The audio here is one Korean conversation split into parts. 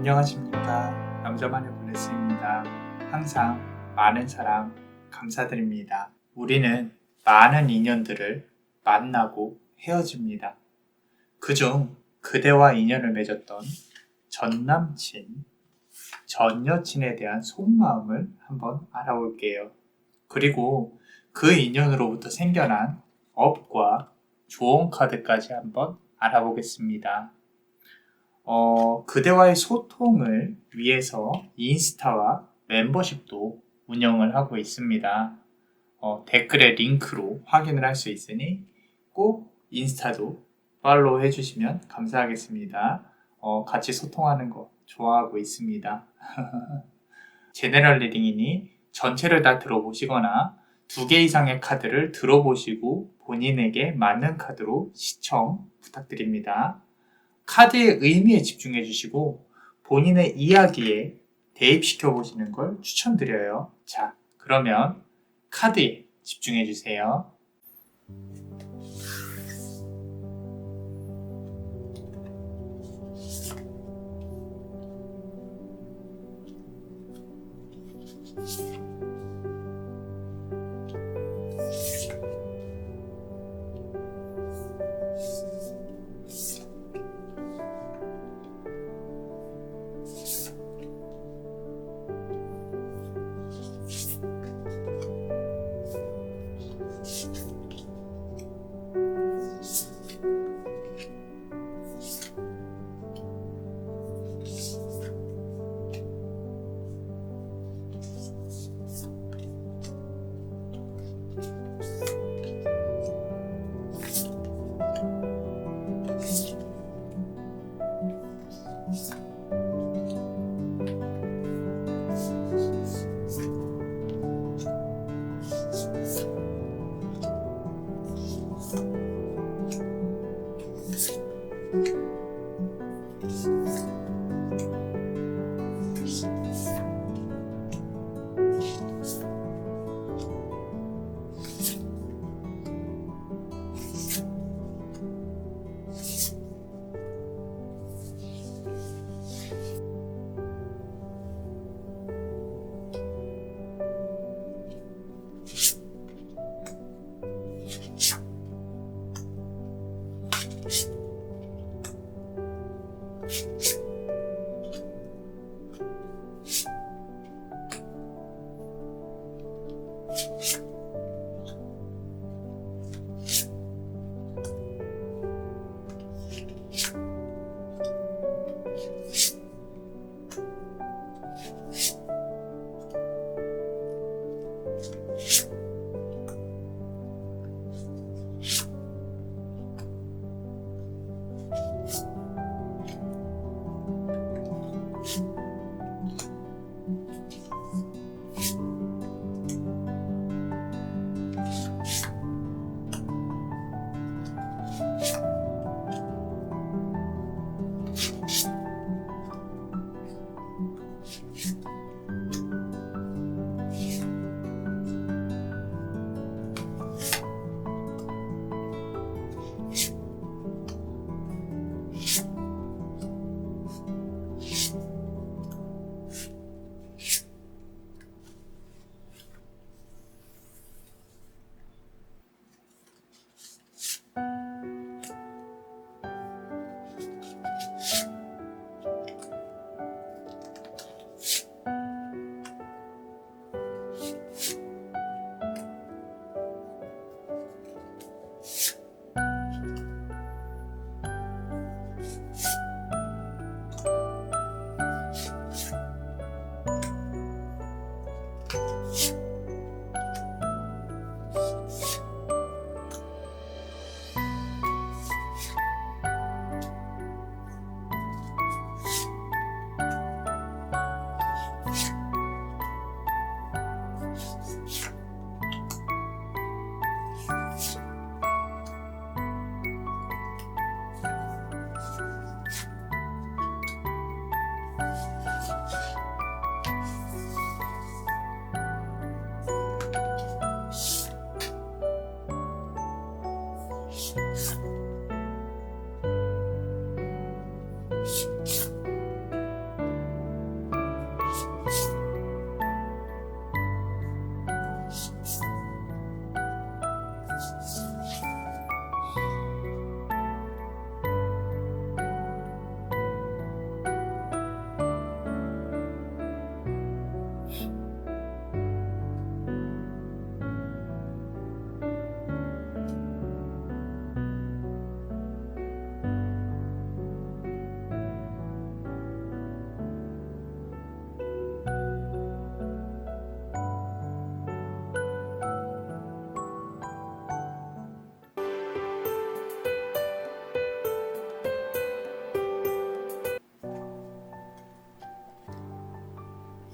안녕하십니까. 남자만의 블레스입니다. 항상 많은 사랑 감사드립니다. 우리는 많은 인연들을 만나고 헤어집니다. 그중 그대와 인연을 맺었던 전남친, 전여친에 대한 속마음을 한번 알아볼게요. 그리고 그 인연으로부터 생겨난 업과 조언 카드까지 한번 알아보겠습니다. 그대와의 소통을 위해서 인스타와 멤버십도 운영을 하고 있습니다. 댓글의 링크로 확인을 할 수 있으니 꼭 인스타도 팔로우 해주시면 감사하겠습니다. 같이 소통하는 거 좋아하고 있습니다. 제네럴 리딩이니 전체를 다 들어보시거나 2개 이상의 카드를 들어보시고 본인에게 맞는 카드로 시청 부탁드립니다. 카드의 의미에 집중해 주시고 본인의 이야기에 대입시켜 보시는 걸 추천드려요. 자, 그러면 카드에 집중해 주세요.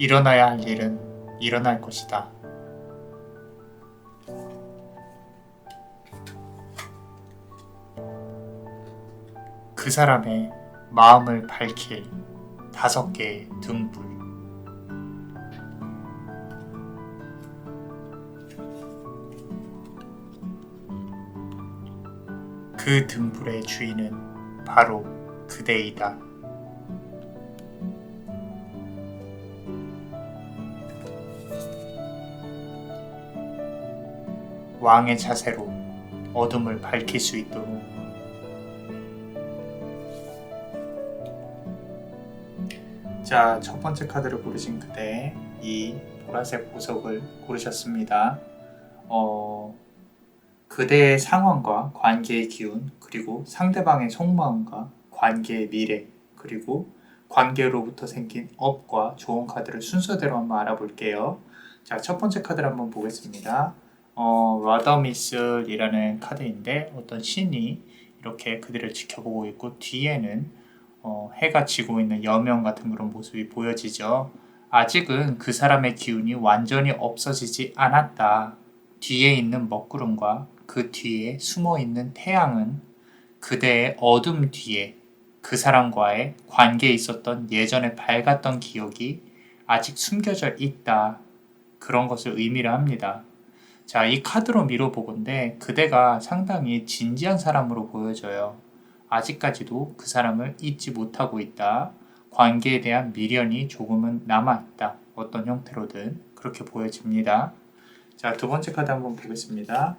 일어나야 할 일은 일어날 것이다. 그 사람의 마음을 밝힐 5개의 등불. 그 등불의 주인은 바로 그대이다. 왕의 자세로 어둠을 밝힐 수 있도록. 자, 첫 번째 카드를 고르신 그대, 이 보라색 보석을 고르셨습니다. 그대의 상황과 관계의 기운, 그리고 상대방의 속마음과 관계의 미래, 그리고 관계로부터 생긴 업과 좋은 카드를 순서대로 한번 알아볼게요. 자, 첫 번째 카드를 한번 보겠습니다. 라더미슬이라는 카드인데 어떤 신이 이렇게 그들을 지켜보고 있고 뒤에는 해가 지고 있는 여명 같은 그런 모습이 보여지죠. 아직은 그 사람의 기운이 완전히 없어지지 않았다. 뒤에 있는 먹구름과 그 뒤에 숨어있는 태양은 그대의 어둠 뒤에 그 사람과의 관계에 있었던 예전에 밝았던 기억이 아직 숨겨져 있다. 그런 것을 의미를 합니다. 자, 이 카드로 미뤄보건대 그대가 상당히 진지한 사람으로 보여져요. 아직까지도 그 사람을 잊지 못하고 있다. 관계에 대한 미련이 조금은 남아있다. 어떤 형태로든 그렇게 보여집니다. 자, 두 번째 카드 한번 보겠습니다.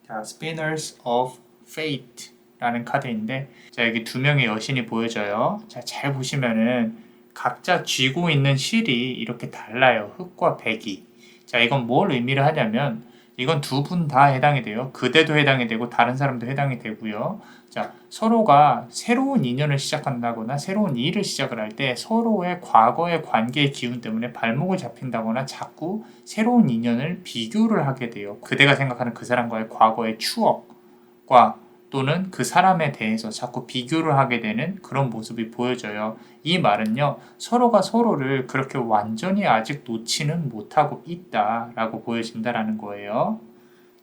자, Spinners of Fate 라는 카드인데, 자, 여기 두 명의 여신이 보여져요. 자, 잘 보시면은 각자 쥐고 있는 실이 이렇게 달라요. 흑과 백이. 자, 이건 뭘 의미를 하냐면 이건 두 분 다 해당이 돼요. 그대도 해당이 되고 다른 사람도 해당이 되고요. 자, 서로가 새로운 인연을 시작한다거나 새로운 일을 시작을 할 때 서로의 과거의 관계의 기운 때문에 발목을 잡힌다거나 자꾸 새로운 인연을 비교를 하게 돼요. 그대가 생각하는 그 사람과의 과거의 추억과 또는 그 사람에 대해서 자꾸 비교를 하게 되는 그런 모습이 보여져요. 이 말은요, 서로가 서로를 그렇게 완전히 아직 놓지는 못하고 있다라고 보여진다라는 거예요.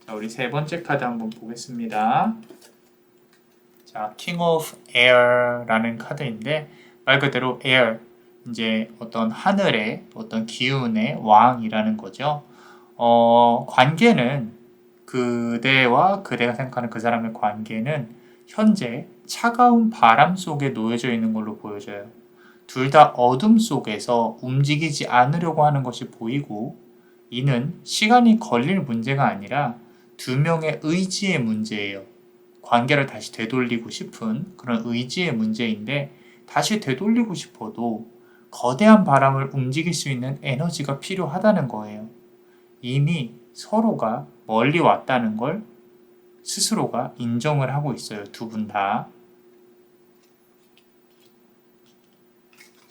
자, 우리 세 번째 카드 한번 보겠습니다. 자, King of Air라는 카드인데 말 그대로 Air, 이제 어떤 하늘의 어떤 기운의 왕이라는 거죠. 관계는 그대와 그대가 생각하는 그 사람의 관계는 현재 차가운 바람 속에 놓여져 있는 걸로 보여져요. 둘 다 어둠 속에서 움직이지 않으려고 하는 것이 보이고, 이는 시간이 걸릴 문제가 아니라 두 명의 의지의 문제예요. 관계를 다시 되돌리고 싶은 그런 의지의 문제인데, 다시 되돌리고 싶어도 거대한 바람을 움직일 수 있는 에너지가 필요하다는 거예요. 이미 서로가 멀리 왔다는 걸 스스로가 인정을 하고 있어요. 두 분 다.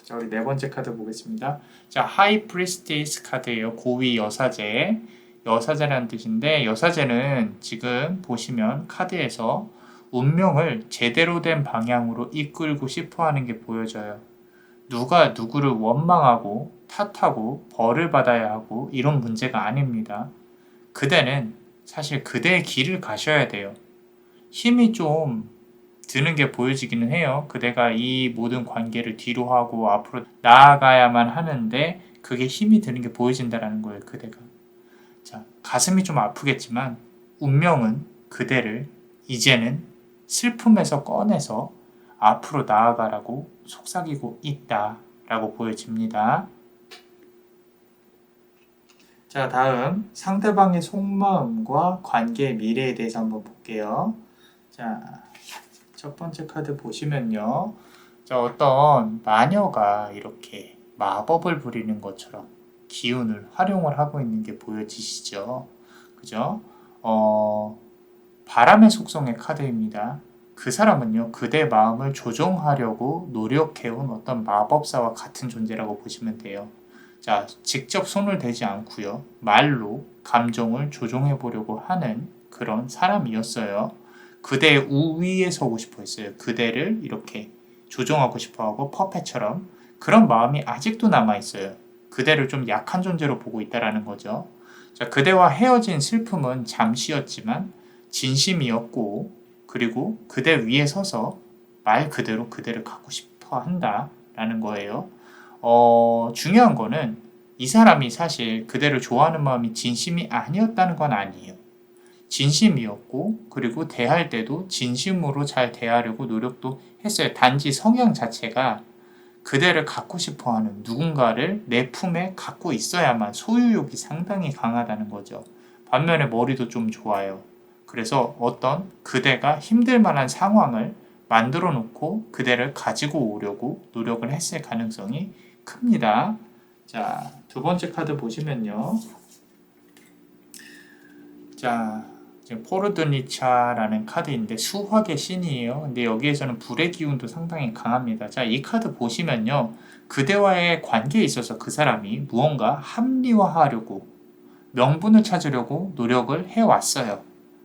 자, 우리 네 번째 카드 보겠습니다. 자, 하이 프리스티스 카드예요. 고위 여사제. 여사제라는 뜻인데, 여사제는 지금 보시면 카드에서 운명을 제대로 된 방향으로 이끌고 싶어 하는 게 보여져요. 누가 누구를 원망하고 탓하고 벌을 받아야 하고 이런 문제가 아닙니다. 그대는 사실 그대의 길을 가셔야 돼요. 힘이 좀 드는 게 보여지기는 해요. 그대가 이 모든 관계를 뒤로 하고 앞으로 나아가야만 하는데 그게 힘이 드는 게 보여진다라는 거예요. 그대가. 자, 가슴이 좀 아프겠지만 운명은 그대를 이제는 슬픔에서 꺼내서 앞으로 나아가라고 속삭이고 있다라고 보여집니다. 자, 다음 상대방의 속마음과 관계의 미래에 대해서 한번 볼게요. 자, 첫 번째 카드 보시면요. 자, 어떤 마녀가 이렇게 마법을 부리는 것처럼 기운을 활용을 하고 있는 게 보여지시죠? 그죠? 바람의 속성의 카드입니다. 그 사람은요, 그대 마음을 조종하려고 노력해온 어떤 마법사와 같은 존재라고 보시면 돼요. 자, 직접 손을 대지 않고요, 말로 감정을 조종해 보려고 하는 그런 사람이었어요. 그대의 우위에 서고 싶어 했어요. 그대를 이렇게 조종하고 싶어 하고 퍼펫처럼 그런 마음이 아직도 남아있어요. 그대를 좀 약한 존재로 보고 있다라는 거죠. 자, 그대와 헤어진 슬픔은 잠시였지만 진심이었고, 그리고 그대 위에 서서 말 그대로 그대를 갖고 싶어 한다라는 거예요. 중요한 거는 이 사람이 사실 그대를 좋아하는 마음이 진심이 아니었다는 건 아니에요. 진심이었고, 그리고 대할 때도 진심으로 잘 대하려고 노력도 했어요. 단지 성향 자체가 그대를 갖고 싶어 하는 누군가를 내 품에 갖고 있어야만 소유욕이 상당히 강하다는 거죠. 반면에 머리도 좀 좋아요. 그래서 어떤 그대가 힘들 만한 상황을 만들어 놓고 그대를 가지고 오려고 노력을 했을 가능성이 큽니다. 자, 두 번째 카드 보시면요. 자, 지금 포르드니차라는 카드인데 수학의 신이에요. 근데 여기에서는 불의 기운도 상당히 강합니다. 자, 이 카드 보시면요. 그대와의 관계에 있어서 그 사람이 무언가 합리화하려고 명분을 찾으려고 노력을 해왔어요.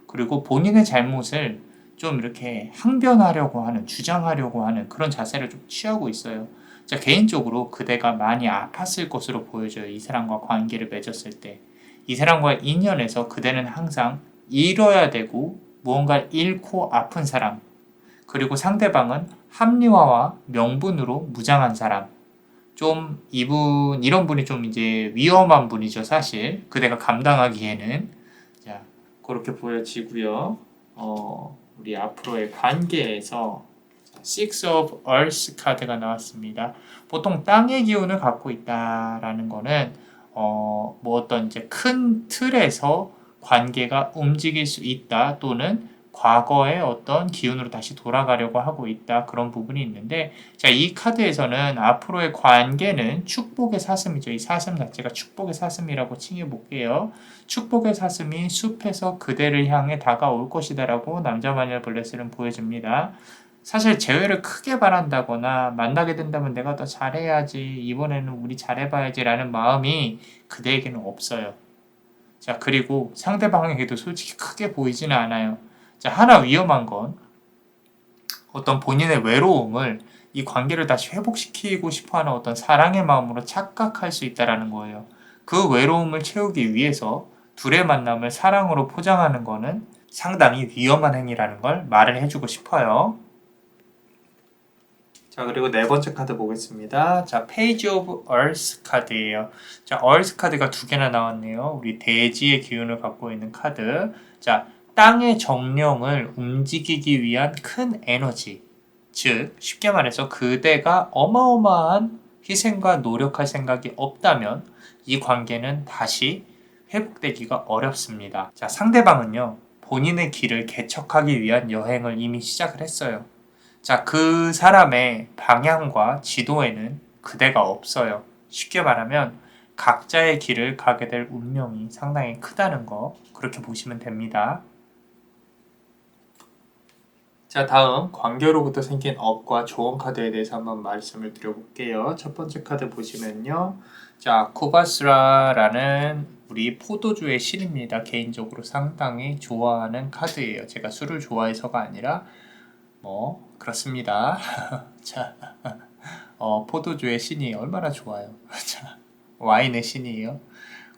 그리고 본인의 잘못을 좀 이렇게 항변하려고 하는, 주장하려고 하는 그런 자세를 좀 취하고 있어요. 자, 개인적으로 그대가 많이 아팠을 것으로 보여져요. 이 사람과 관계를 맺었을 때. 이 사람과의 인연에서 그대는 항상 잃어야 되고 무언가를 잃고 아픈 사람, 그리고 상대방은 합리화와 명분으로 무장한 사람. 좀 이런 분이 좀 이제 위험한 분이죠, 사실. 그대가 감당하기에는. 자, 그렇게 보여지고요. 우리 앞으로의 관계에서 Six of Earth 카드가 나왔습니다. 보통 땅의 기운을 갖고 있다라는 거는 뭐 어떤 이제 큰 틀에서 관계가 움직일 수 있다 또는 과거의 어떤 기운으로 다시 돌아가려고 하고 있다 그런 부분이 있는데 자, 이 카드에서는 앞으로의 관계는 축복의 사슴이죠. 이 사슴 자체가 축복의 사슴이라고 칭해 볼게요. 축복의 사슴이 숲에서 그대를 향해 다가올 것이다라고 남자 마녀 블레스는 보여줍니다. 사실 재회를 크게 바란다거나 만나게 된다면 내가 더 잘해야지 이번에는 우리 잘해봐야지 라는 마음이 그대에게는 없어요. 자, 그리고 상대방에게도 솔직히 크게 보이지는 않아요. 자, 하나 위험한 건 어떤 본인의 외로움을 이 관계를 다시 회복시키고 싶어하는 어떤 사랑의 마음으로 착각할 수 있다는 거예요. 그 외로움을 채우기 위해서 둘의 만남을 사랑으로 포장하는 거는 상당히 위험한 행위라는 걸 말을 해주고 싶어요. 자, 그리고 네 번째 카드 보겠습니다. 자, Page of Earth 카드예요. 자, Earth 카드가 두 개나 나왔네요. 우리 대지의 기운을 갖고 있는 카드. 자, 땅의 정령을 움직이기 위한 큰 에너지. 즉, 쉽게 말해서 그대가 어마어마한 희생과 노력할 생각이 없다면 이 관계는 다시 회복되기가 어렵습니다. 자, 상대방은요, 본인의 길을 개척하기 위한 여행을 이미 시작을 했어요. 자, 그 사람의 방향과 지도에는 그대가 없어요. 쉽게 말하면 각자의 길을 가게 될 운명이 상당히 크다는 거 그렇게 보시면 됩니다. 자, 다음 관계로부터 생긴 업과 조언 카드에 대해서 한번 말씀을 드려볼게요. 첫 번째 카드 보시면요. 자, 쿠바스라라는 우리 포도주의 신입니다. 개인적으로 상당히 좋아하는 카드예요. 제가 술을 좋아해서가 아니라 그렇습니다. 자, 포도주의 신이 얼마나 좋아요. 자, 와인의 신이에요.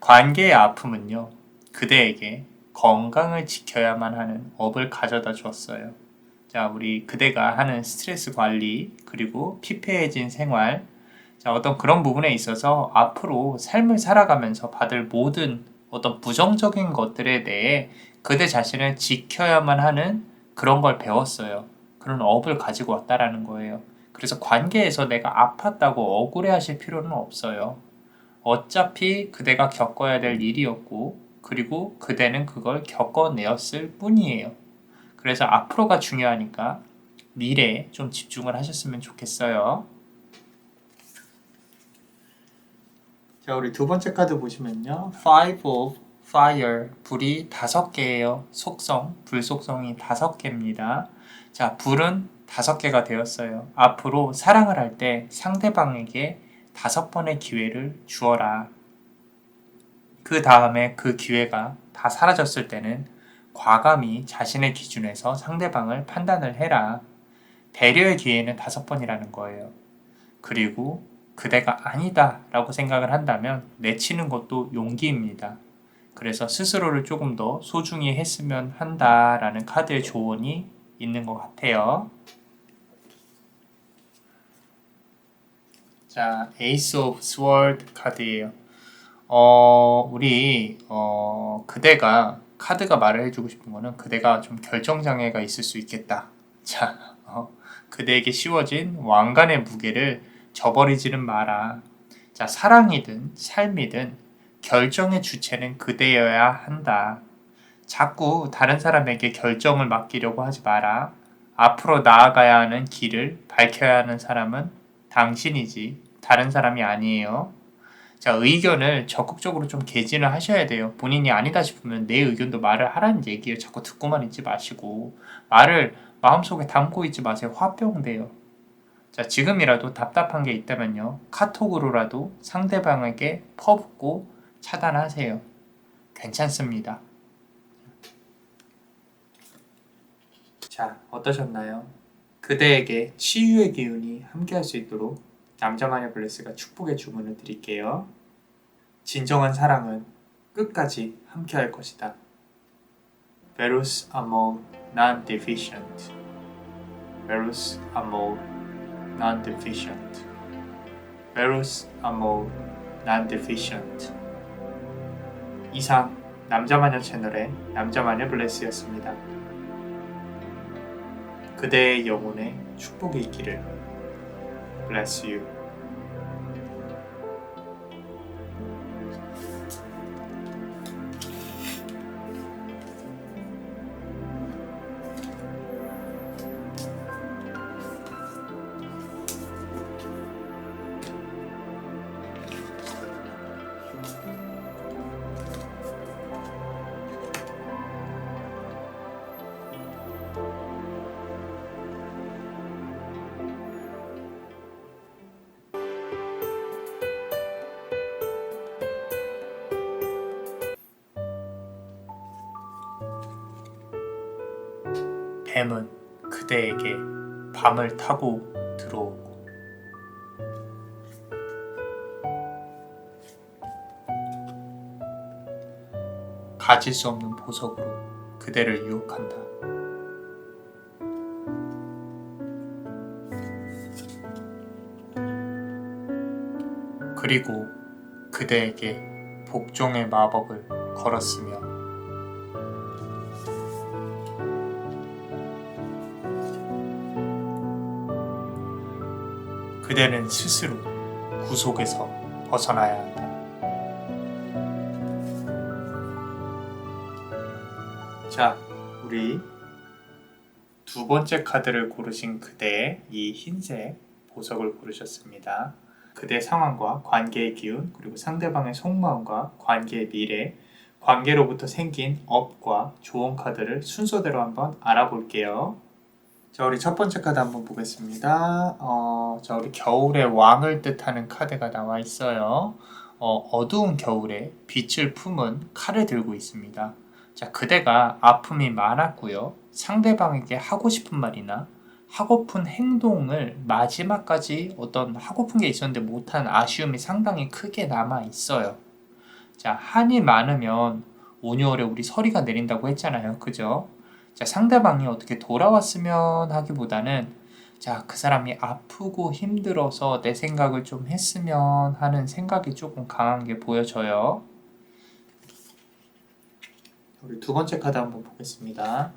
관계의 아픔은요, 그대에게 건강을 지켜야만 하는 업을 가져다 주었어요. 자, 우리 그대가 하는 스트레스 관리, 그리고 피폐해진 생활, 자, 어떤 그런 부분에 있어서 앞으로 삶을 살아가면서 받을 모든 어떤 부정적인 것들에 대해 그대 자신을 지켜야만 하는 그런 걸 배웠어요. 그런 업을 가지고 왔다라는 거예요. 그래서 관계에서 내가 아팠다고 억울해 하실 필요는 없어요. 어차피 그대가 겪어야 될 일이었고, 그리고 그대는 그걸 겪어내었을 뿐이에요. 그래서 앞으로가 중요하니까 미래에 좀 집중을 하셨으면 좋겠어요. 자, 우리 두 번째 카드 보시면요. Five of Fire, 불이 5개예요. 속성, 불 속성이 5개입니다. 자, 불은 5개가 되었어요. 앞으로 사랑을 할 때 상대방에게 5번의 기회를 주어라. 그 다음에 그 기회가 다 사라졌을 때는 과감히 자신의 기준에서 상대방을 판단을 해라. 배려의 기회는 5번이라는 거예요. 그리고 그대가 아니다 라고 생각을 한다면 내치는 것도 용기입니다. 그래서 스스로를 조금 더 소중히 했으면 한다라는 카드의 조언이 있는 것 같아요. 자, 에이스 오브 스워드 카드예요. 그대가 카드가 말을 해주고 싶은 거는 그대가 좀 결정장애가 있을 수 있겠다. 자, 그대에게 씌워진 왕관의 무게를 저버리지는 마라. 자, 사랑이든 삶이든 결정의 주체는 그대여야 한다. 자꾸 다른 사람에게 결정을 맡기려고 하지 마라. 앞으로 나아가야 하는 길을 밝혀야 하는 사람은 당신이지 다른 사람이 아니에요. 자, 의견을 적극적으로 좀 개진을 하셔야 돼요. 본인이 아니다 싶으면 내 의견도 말을 하라는 얘기예요. 자꾸 듣고만 있지 마시고 말을 마음속에 담고 있지 마세요. 화병돼요. 자, 지금이라도 답답한 게 있다면요. 카톡으로라도 상대방에게 퍼붓고 차단하세요. 괜찮습니다. 자, 어떠셨나요? 그대에게 치유의 기운이 함께할 수 있도록 남자마녀 블레스가 축복의 주문을 드릴게요. 진정한 사랑은 끝까지 함께할 것이다. Verus amor non deficient. Verus amor non deficient. Verus amor non deficient. 이상 남자마녀 채널의 남자마녀 블레스였습니다. 그대의 영혼에 축복이 있기를. Bless you. 뱀은 그대에게 밤을 타고 들어오고 가질 수 없는 보석으로 그대를 유혹한다. 그리고 그대에게 복종의 마법을 걸었으며 그대는 스스로 구속에서 벗어나야 한다. 자, 우리 두 번째 카드를 고르신 그대의 이 흰색 보석을 고르셨습니다. 그대 상황과 관계의 기운, 그리고 상대방의 속마음과 관계의 미래, 관계로부터 생긴 업과 조언 카드를 순서대로 한번 알아볼게요. 자, 우리 첫 번째 카드 한번 보겠습니다. 자, 우리 겨울의 왕을 뜻하는 카드가 나와 있어요. 어두운 겨울에 빛을 품은 칼을 들고 있습니다. 자, 그대가 아픔이 많았고요. 상대방에게 하고 싶은 말이나 하고픈 행동을 마지막까지 어떤 하고픈 게 있었는데 못한 아쉬움이 상당히 크게 남아 있어요. 자, 한이 많으면 온유월에 우리 서리가 내린다고 했잖아요. 그죠? 자, 상대방이 어떻게 돌아왔으면 하기보다는 자, 그 사람이 아프고 힘들어서 내 생각을 좀 했으면 하는 생각이 조금 강한 게 보여져요. 우리 두 번째 카드 한번 보겠습니다.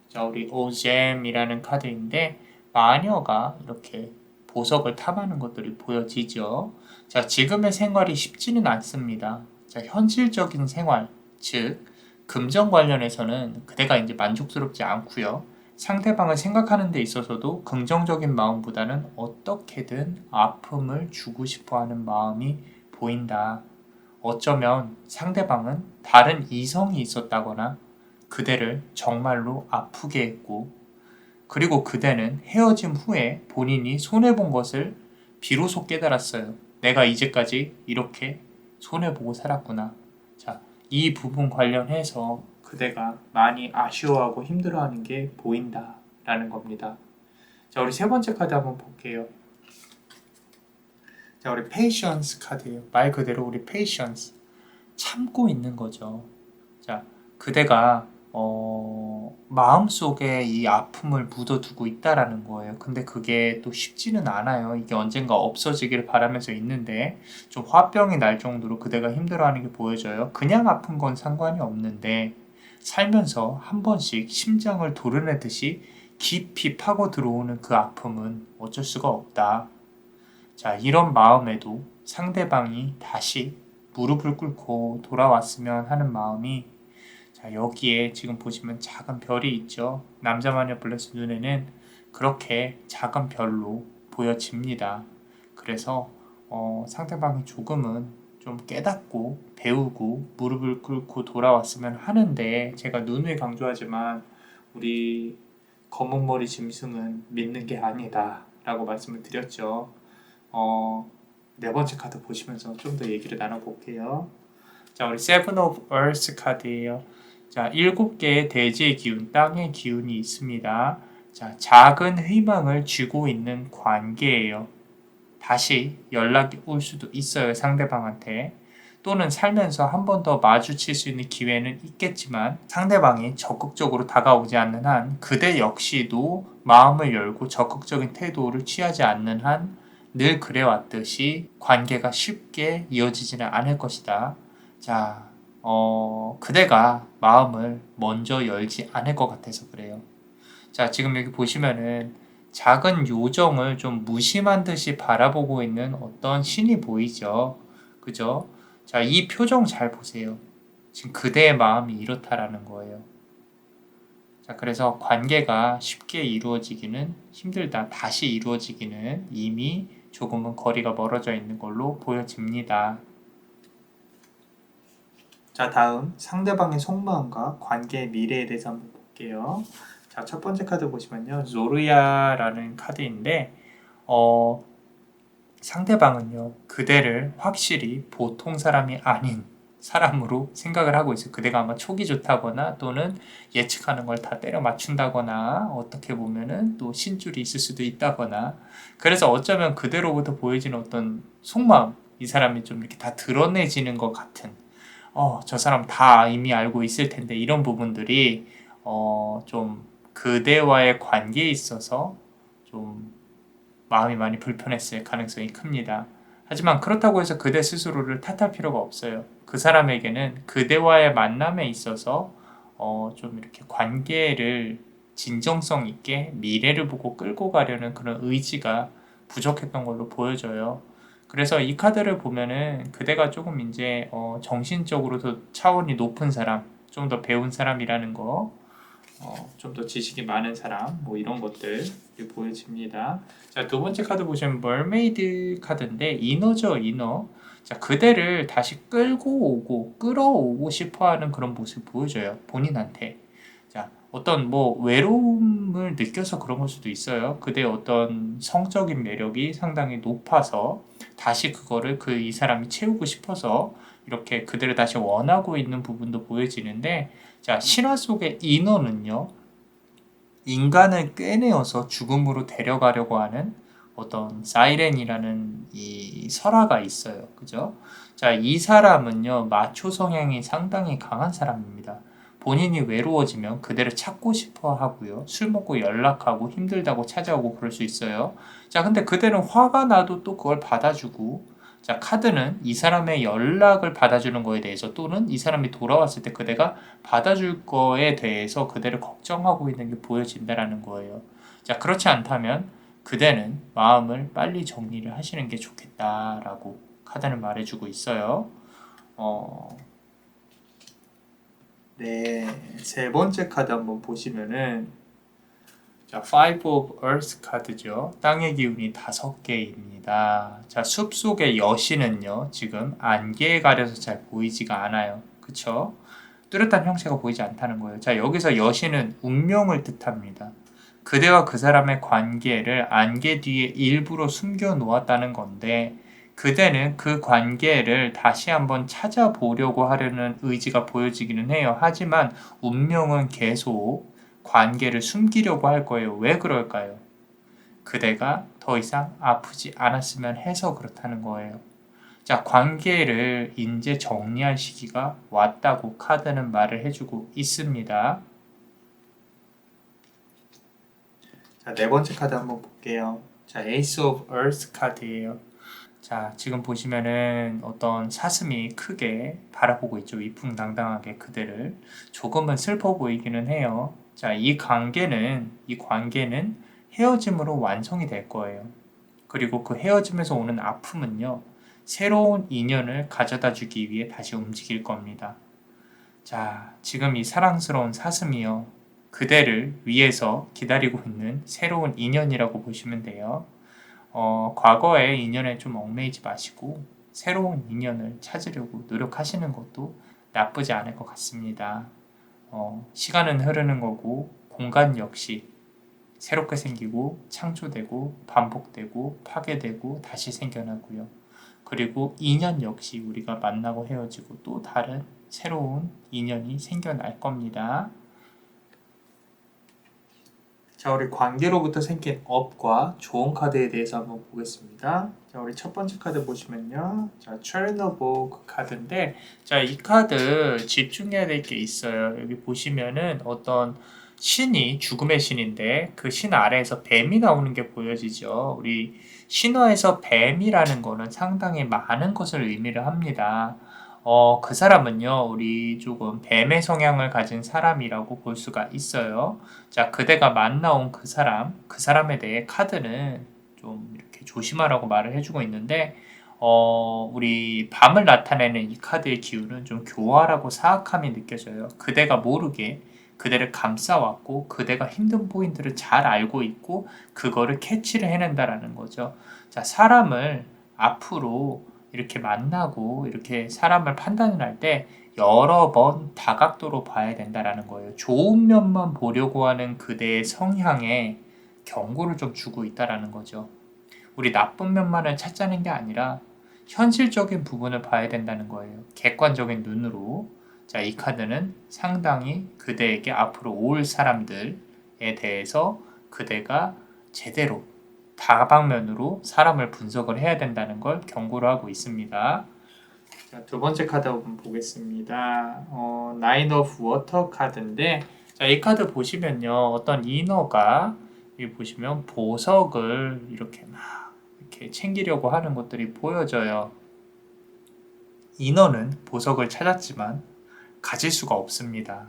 자, 우리 오잼이라는 카드인데 마녀가 이렇게 보석을 탐하는 것들이 보여지죠. 자, 지금의 생활이 쉽지는 않습니다. 자, 현실적인 생활, 즉 금전 관련해서는 그대가 이제 만족스럽지 않고요. 상대방을 생각하는 데 있어서도 긍정적인 마음보다는 어떻게든 아픔을 주고 싶어 하는 마음이 보인다. 어쩌면 상대방은 다른 이성이 있었다거나 그대를 정말로 아프게 했고, 그리고 그대는 헤어짐 후에 본인이 손해본 것을 비로소 깨달았어요. 내가 이제까지 이렇게 손해보고 살았구나. 자, 이 부분 관련해서 그대가 많이 아쉬워하고 힘들어하는 게 보인다라는 겁니다. 자, 우리 세 번째 카드 한번 볼게요. 자, 우리 patience 카드예요. 말 그대로 우리 patience. 참고 있는 거죠. 자, 그대가 마음속에 이 아픔을 묻어두고 있다라는 거예요. 근데 그게 또 쉽지는 않아요. 이게 언젠가 없어지기를 바라면서 있는데 좀 화병이 날 정도로 그대가 힘들어하는 게 보여져요. 그냥 아픈 건 상관이 없는데 살면서 한 번씩 심장을 도려내듯이 깊이 파고 들어오는 그 아픔은 어쩔 수가 없다. 자, 이런 마음에도 상대방이 다시 무릎을 꿇고 돌아왔으면 하는 마음이, 자, 여기에 지금 보시면 작은 별이 있죠. 남자마녀 블레스 눈에는 그렇게 작은 별로 보여집니다. 그래서 상대방이 조금은 좀 깨닫고 배우고 무릎을 꿇고 돌아왔으면 하는데, 제가 누누이 강조하지만 우리 검은머리 짐승은 믿는 게 아니다 라고 말씀을 드렸죠. 네 번째 카드 보시면서 좀 더 얘기를 나눠볼게요. 자, 우리 Seven of Earth 카드예요. 자, 7개의 대지의 기운, 땅의 기운이 있습니다. 자, 작은 희망을 쥐고 있는 관계예요. 다시 연락이 올 수도 있어요, 상대방한테. 또는 살면서 한 번 더 마주칠 수 있는 기회는 있겠지만 상대방이 적극적으로 다가오지 않는 한 그대 역시도 마음을 열고 적극적인 태도를 취하지 않는 한 늘 그래왔듯이 관계가 쉽게 이어지지는 않을 것이다. 자, 그대가 마음을 먼저 열지 않을 것 같아서 그래요. 자, 지금 여기 보시면은 작은 요정을 좀 무심한 듯이 바라보고 있는 어떤 신이 보이죠. 그죠? 자, 이 표정 잘 보세요. 지금 그대의 마음이 이렇다라는 거예요. 자, 그래서 관계가 쉽게 이루어지기는 힘들다. 다시 이루어지기는 이미 조금은 거리가 멀어져 있는 걸로 보여집니다. 자, 다음 상대방의 속마음과 관계의 미래에 대해서 한번 볼게요. 자, 첫 번째 카드 보시면요. 조르야라는 카드인데 상대방은요. 그대를 확실히 보통 사람이 아닌 사람으로 생각을 하고 있어요. 그대가 아마 촉이 좋다거나 또는 예측하는 걸 다 때려 맞춘다거나 어떻게 보면은 또 신줄이 있을 수도 있다거나, 그래서 어쩌면 그대로부터 보여지는 어떤 속마음, 이 사람이 좀 이렇게 다 드러내지는 것 같은, 저 사람 다 이미 알고 있을 텐데 이런 부분들이 좀 그대와의 관계에 있어서 좀 마음이 많이 불편했을 가능성이 큽니다. 하지만 그렇다고 해서 그대 스스로를 탓할 필요가 없어요. 그 사람에게는 그대와의 만남에 있어서 좀 이렇게 관계를 진정성 있게 미래를 보고 끌고 가려는 그런 의지가 부족했던 걸로 보여져요. 그래서 이 카드를 보면은 그대가 조금 이제 정신적으로도 차원이 높은 사람, 좀 더 배운 사람이라는 거, 좀 더 지식이 많은 사람, 뭐 이런 것들이 보여집니다. 자, 두 번째 카드 보시면 멀메이드 카드인데 이너죠, 이너. 자, 그대를 다시 끌어오고 싶어하는 그런 모습을 보여줘요, 본인한테. 자, 어떤 뭐 외로움을 느껴서 그런 걸 수도 있어요. 그대의 어떤 성적인 매력이 상당히 높아서 다시 그거를 이 사람이 채우고 싶어서 이렇게 그대를 다시 원하고 있는 부분도 보여지는데, 자, 신화 속의 인어는요, 인간을 꿰내어서 죽음으로 데려가려고 하는 어떤 사이렌이라는 이 설화가 있어요. 그죠? 자, 이 사람은요, 마초 성향이 상당히 강한 사람입니다. 본인이 외로워지면 그대를 찾고 싶어 하고요. 술 먹고 연락하고 힘들다고 찾아오고 그럴 수 있어요. 자, 근데 그대는 화가 나도 또 그걸 받아주고, 자, 카드는 이 사람의 연락을 받아주는 거에 대해서 또는 이 사람이 돌아왔을 때 그대가 받아줄 거에 대해서 그대를 걱정하고 있는 게 보여진다라는 거예요. 자, 그렇지 않다면 그대는 마음을 빨리 정리를 하시는 게 좋겠다라고 카드는 말해주고 있어요. 네, 세 번째 카드 한번 보시면은, 자, Five of Earth 카드죠. 땅의 기운이 5개입니다. 자, 숲속의 여신은요, 지금 안개에 가려서 잘 보이지가 않아요. 그쵸? 뚜렷한 형체가 보이지 않다는 거예요. 자, 여기서 여신은 운명을 뜻합니다. 그대와 그 사람의 관계를 안개 뒤에 일부러 숨겨 놓았다는 건데, 그대는 그 관계를 다시 한번 찾아보려고 하려는 의지가 보여지기는 해요. 하지만 운명은 계속 관계를 숨기려고 할 거예요. 왜 그럴까요? 그대가 더 이상 아프지 않았으면 해서 그렇다는 거예요. 자, 관계를 이제 정리할 시기가 왔다고 카드는 말을 해주고 있습니다. 자, 네 번째 카드 한번 볼게요. 자, Ace of Earth 카드예요. 자, 지금 보시면은 어떤 사슴이 크게 바라보고 있죠. 위풍당당하게 그대를. 조금은 슬퍼 보이기는 해요. 자, 이 관계는 헤어짐으로 완성이 될 거예요. 그리고 그 헤어짐에서 오는 아픔은요, 새로운 인연을 가져다 주기 위해 다시 움직일 겁니다. 자, 지금 이 사랑스러운 사슴이요, 그대를 위해서 기다리고 있는 새로운 인연이라고 보시면 돼요. 과거의 인연에 좀 얽매이지 마시고 새로운 인연을 찾으려고 노력하시는 것도 나쁘지 않을 것 같습니다. 시간은 흐르는 거고 공간 역시 새롭게 생기고 창조되고 반복되고 파괴되고 다시 생겨나고요. 그리고 인연 역시 우리가 만나고 헤어지고 또 다른 새로운 인연이 생겨날 겁니다. 자, 우리 관계로부터 생긴 업과 좋은 카드에 대해서 한번 보겠습니다. 자, 우리 첫 번째 카드 보시면요. 자, 체르노보그 카드인데, 자, 이 카드 집중해야 될 게 있어요. 여기 보시면은 어떤 신이 죽음의 신인데 그 신 아래에서 뱀이 나오는 게 보여지죠. 우리 신화에서 뱀이라는 거는 상당히 많은 것을 의미를 합니다. 그 사람은요, 우리 조금 뱀의 성향을 가진 사람이라고 볼 수가 있어요. 자, 그대가 만나온 그 사람에 대해 카드는 좀 이렇게 조심하라고 말을 해주고 있는데, 우리 밤을 나타내는 이 카드의 기운은 좀 교활하고 사악함이 느껴져요. 그대가 모르게 그대를 감싸왔고, 그대가 힘든 포인트를 잘 알고 있고, 그거를 캐치를 해낸다라는 거죠. 자, 사람을 앞으로 이렇게 만나고, 이렇게 사람을 판단을 할 때, 여러 번 다각도로 봐야 된다라는 거예요. 좋은 면만 보려고 하는 그대의 성향에 경고를 좀 주고 있다라는 거죠. 우리 나쁜 면만을 찾자는 게 아니라 현실적인 부분을 봐야 된다는 거예요. 객관적인 눈으로. 자, 이 카드는 상당히 그대에게 앞으로 올 사람들에 대해서 그대가 제대로 다방면으로 사람을 분석을 해야 된다는 걸 경고를 하고 있습니다. 자, 두 번째 카드 한번 보겠습니다. 나인 오브 워터 카드인데, 자, 이 카드 보시면요, 어떤 인어가 여기 보시면 보석을 이렇게 막 이렇게 챙기려고 하는 것들이 보여져요. 인어는 보석을 찾았지만 가질 수가 없습니다.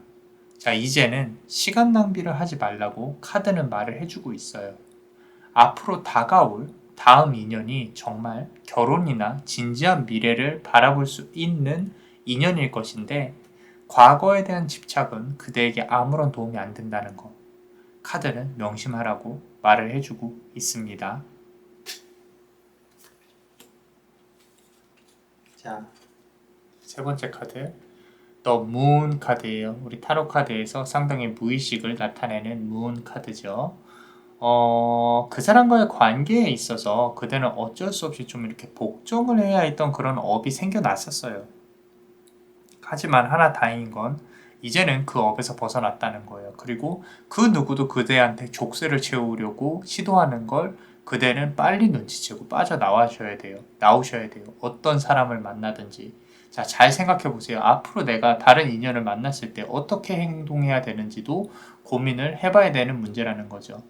자, 이제는 시간 낭비를 하지 말라고 카드는 말을 해주고 있어요. 앞으로 다가올 다음 인연이 정말 결혼이나 진지한 미래를 바라볼 수 있는 인연일 것인데, 과거에 대한 집착은 그대에게 아무런 도움이 안 된다는 것, 카드는 명심하라고 말을 해주고 있습니다. 자, 세 번째 카드, The Moon 카드예요. 우리 타로 카드에서 상당히 무의식을 나타내는 Moon 카드죠. 그 사람과의 관계에 있어서 그대는 어쩔 수 없이 좀 이렇게 복종을 해야 했던 그런 업이 생겨났었어요. 하지만 하나 다행인 건 이제는 그 업에서 벗어났다는 거예요. 그리고 그 누구도 그대한테 족쇄를 채우려고 시도하는 걸 그대는 빨리 눈치채고 빠져나와셔야 돼요. 나오셔야 돼요. 어떤 사람을 만나든지. 자, 잘 생각해 보세요. 앞으로 내가 다른 인연을 만났을 때 어떻게 행동해야 되는지도 고민을 해봐야 되는 문제라는 거죠.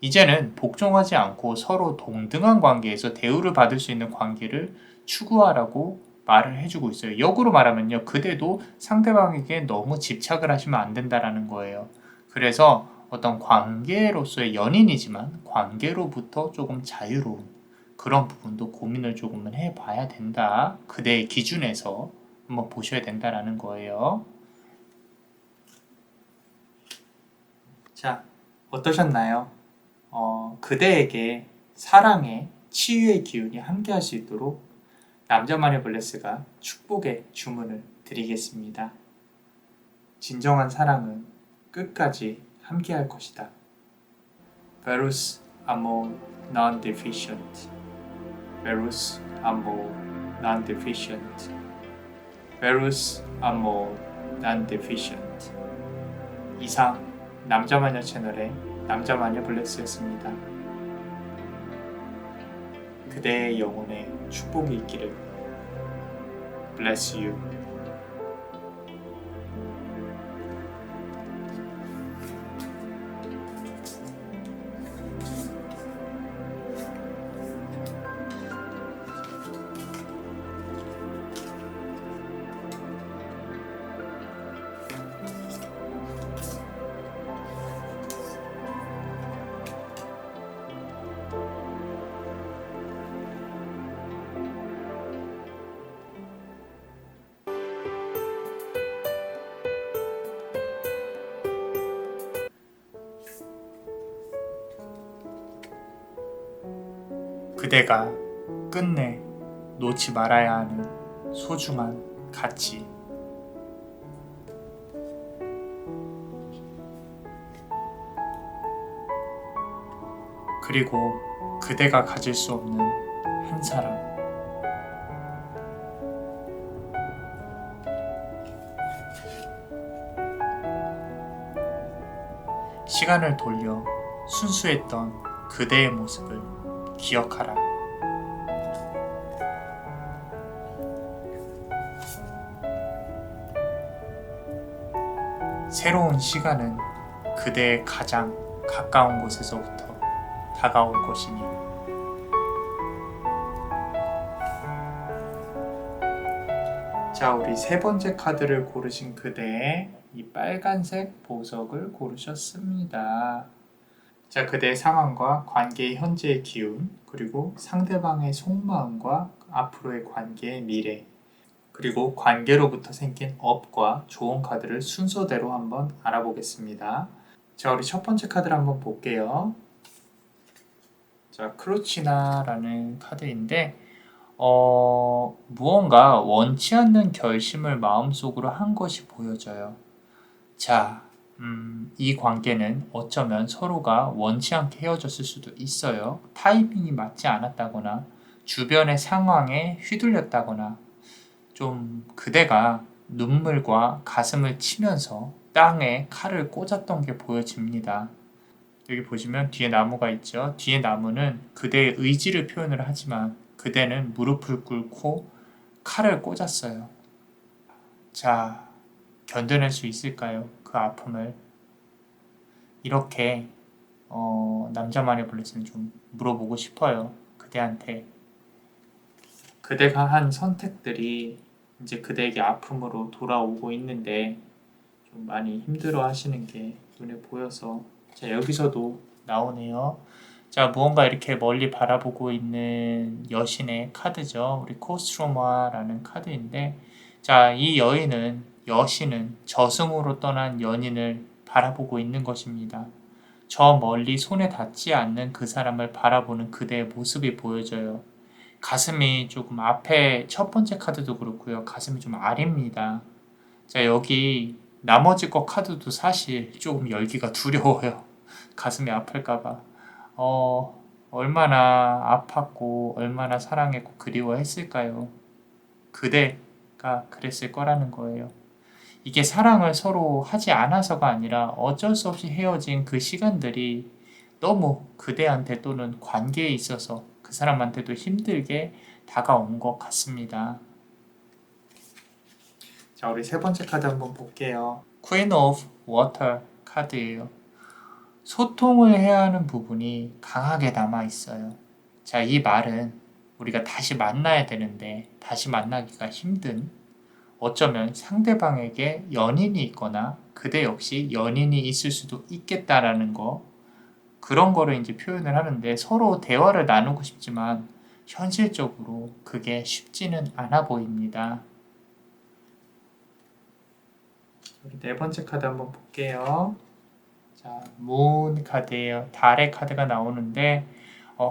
이제는 복종하지 않고 서로 동등한 관계에서 대우를 받을 수 있는 관계를 추구하라고 말을 해주고 있어요. 역으로 말하면요, 그대도 상대방에게 너무 집착을 하시면 안 된다라는 거예요. 그래서 어떤 관계로서의 연인이지만 관계로부터 조금 자유로운 그런 부분도 고민을 조금은 해봐야 된다. 그대의 기준에서 한번 보셔야 된다라는 거예요. 자, 어떠셨나요? 그대에게 사랑의 치유의 기운이 함께할 수 있도록 남자만의 블레스가 축복의 주문을 드리겠습니다. 진정한 사랑은 끝까지 함께할 것이다. Verus amor non deficient. Verus amor non deficient. Verus amor non deficient. 이상 남자마녀 채널의 남자마녀 블레스였습니다. 그대의 영혼에 축복이 있기를. Bless you. 그대가 끝내 놓지 말아야 하는 소중한 가치. 그리고 그대가 가질 수 없는 한 사람. 시간을 돌려 순수했던 그대의 모습을 기억하라. 새로운 시간은 그대의 가장 가까운 곳에서부터 다가올 것이니. 자, 우리 세 번째 카드를 고르신 그대의 이 빨간색 보석을 고르셨습니다. 자, 그대의 상황과 관계의 현재의 기운, 그리고 상대방의 속마음과 앞으로의 관계의 미래, 그리고 관계로부터 생긴 업과 좋은 카드를 순서대로 한번 알아보겠습니다. 자, 우리 첫 번째 카드를 한번 볼게요. 자, 크루치나라는 카드인데 무언가 원치 않는 결심을 마음속으로 한 것이 보여져요. 자, 이 관계는 어쩌면 서로가 원치 않게 헤어졌을 수도 있어요. 타이밍이 맞지 않았다거나 주변의 상황에 휘둘렸다거나 좀 그대가 눈물과 가슴을 치면서 땅에 칼을 꽂았던 게 보여집니다. 여기 보시면 뒤에 나무가 있죠. 뒤에 나무는 그대의 의지를 표현을 하지만 그대는 무릎을 꿇고 칼을 꽂았어요. 자, 견뎌낼 수 있을까요? 그 아픔을. 이렇게 남자만의 블레스는 좀 물어보고 싶어요. 그대한테. 그대가 한 선택들이 이제 그대에게 아픔으로 돌아오고 있는데 좀 많이 힘들어 하시는 게 눈에 보여서. 자, 여기서도 나오네요. 자, 무언가 이렇게 멀리 바라보고 있는 여신의 카드죠. 우리 코스트로마라는 카드인데, 자, 이 여신은 저승으로 떠난 연인을 바라보고 있는 것입니다. 저 멀리 손에 닿지 않는 그 사람을 바라보는 그대의 모습이 보여져요. 가슴이 조금 앞에 첫 번째 카드도 그렇고요. 가슴이 좀 아립니다. 자, 여기 나머지 거 카드도 사실 조금 열기가 두려워요. 가슴이 아플까봐. 얼마나 아팠고 얼마나 사랑했고 그리워했을까요? 그대가 그랬을 거라는 거예요. 이게 사랑을 서로 하지 않아서가 아니라 어쩔 수 없이 헤어진 그 시간들이 너무 그대한테 또는 관계에 있어서 그 사람한테도 힘들게 다가온 것 같습니다. 자, 우리 세 번째 카드 한번 볼게요. Queen of Water 카드예요. 소통을 해야 하는 부분이 강하게 남아 있어요. 자, 이 말은 우리가 다시 만나야 되는데 다시 만나기가 힘든, 어쩌면 상대방에게 연인이 있거나 그대 역시 연인이 있을 수도 있겠다라는 거, 그런 거를 이제 표현을 하는데 서로 대화를 나누고 싶지만 현실적으로 그게 쉽지는 않아 보입니다. 우리 네 번째 카드 한번 볼게요. 자, 문 카드예요. 달의 카드가 나오는데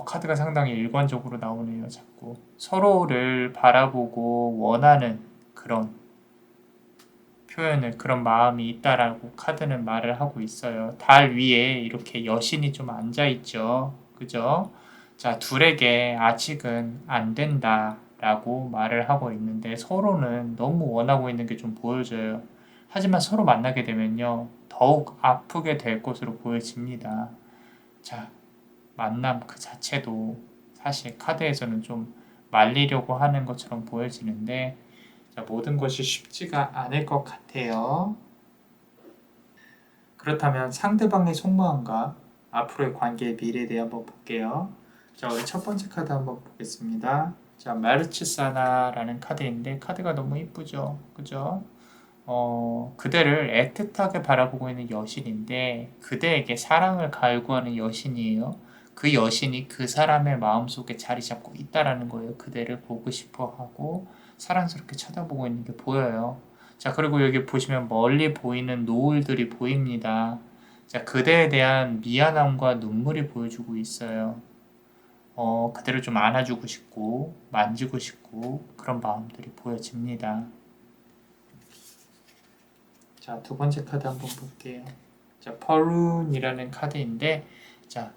카드가 상당히 일관적으로 나오네요. 자꾸 서로를 바라보고 원하는 그런 표현을, 그런 마음이 있다라고 카드는 말을 하고 있어요. 달 위에 이렇게 여신이 좀 앉아있죠. 그죠? 자, 둘에게 아직은 안 된다라고 말을 하고 있는데 서로는 너무 원하고 있는 게 좀 보여져요. 하지만 서로 만나게 되면요, 더욱 아프게 될 것으로 보여집니다. 자, 만남 그 자체도 사실 카드에서는 좀 말리려고 하는 것처럼 보여지는데 자, 모든 것이 쉽지가 않을 것 같아요. 그렇다면 상대방의 속마음과 앞으로의 관계의 미래에 대해 한번 볼게요. 자, 우리 첫 번째 카드 한번 보겠습니다. 자, 마르치사나라는 카드인데 카드가 너무 이쁘죠? 그죠? 그대를 애틋하게 바라보고 있는 여신인데 그대에게 사랑을 갈구하는 여신이에요. 그 여신이 그 사람의 마음속에 자리 잡고 있다라는 거예요. 그대를 보고 싶어 하고 사랑스럽게 쳐다보고 있는 게 보여요. 자, 그리고 여기 보시면 멀리 보이는 노을들이 보입니다. 자, 그대에 대한 미안함과 눈물이 보여주고 있어요. 그대를 좀 안아주고 싶고 만지고 싶고 그런 마음들이 보여집니다. 자, 두 번째 카드 한번 볼게요. 자, 퍼룬이라는 카드인데, 자,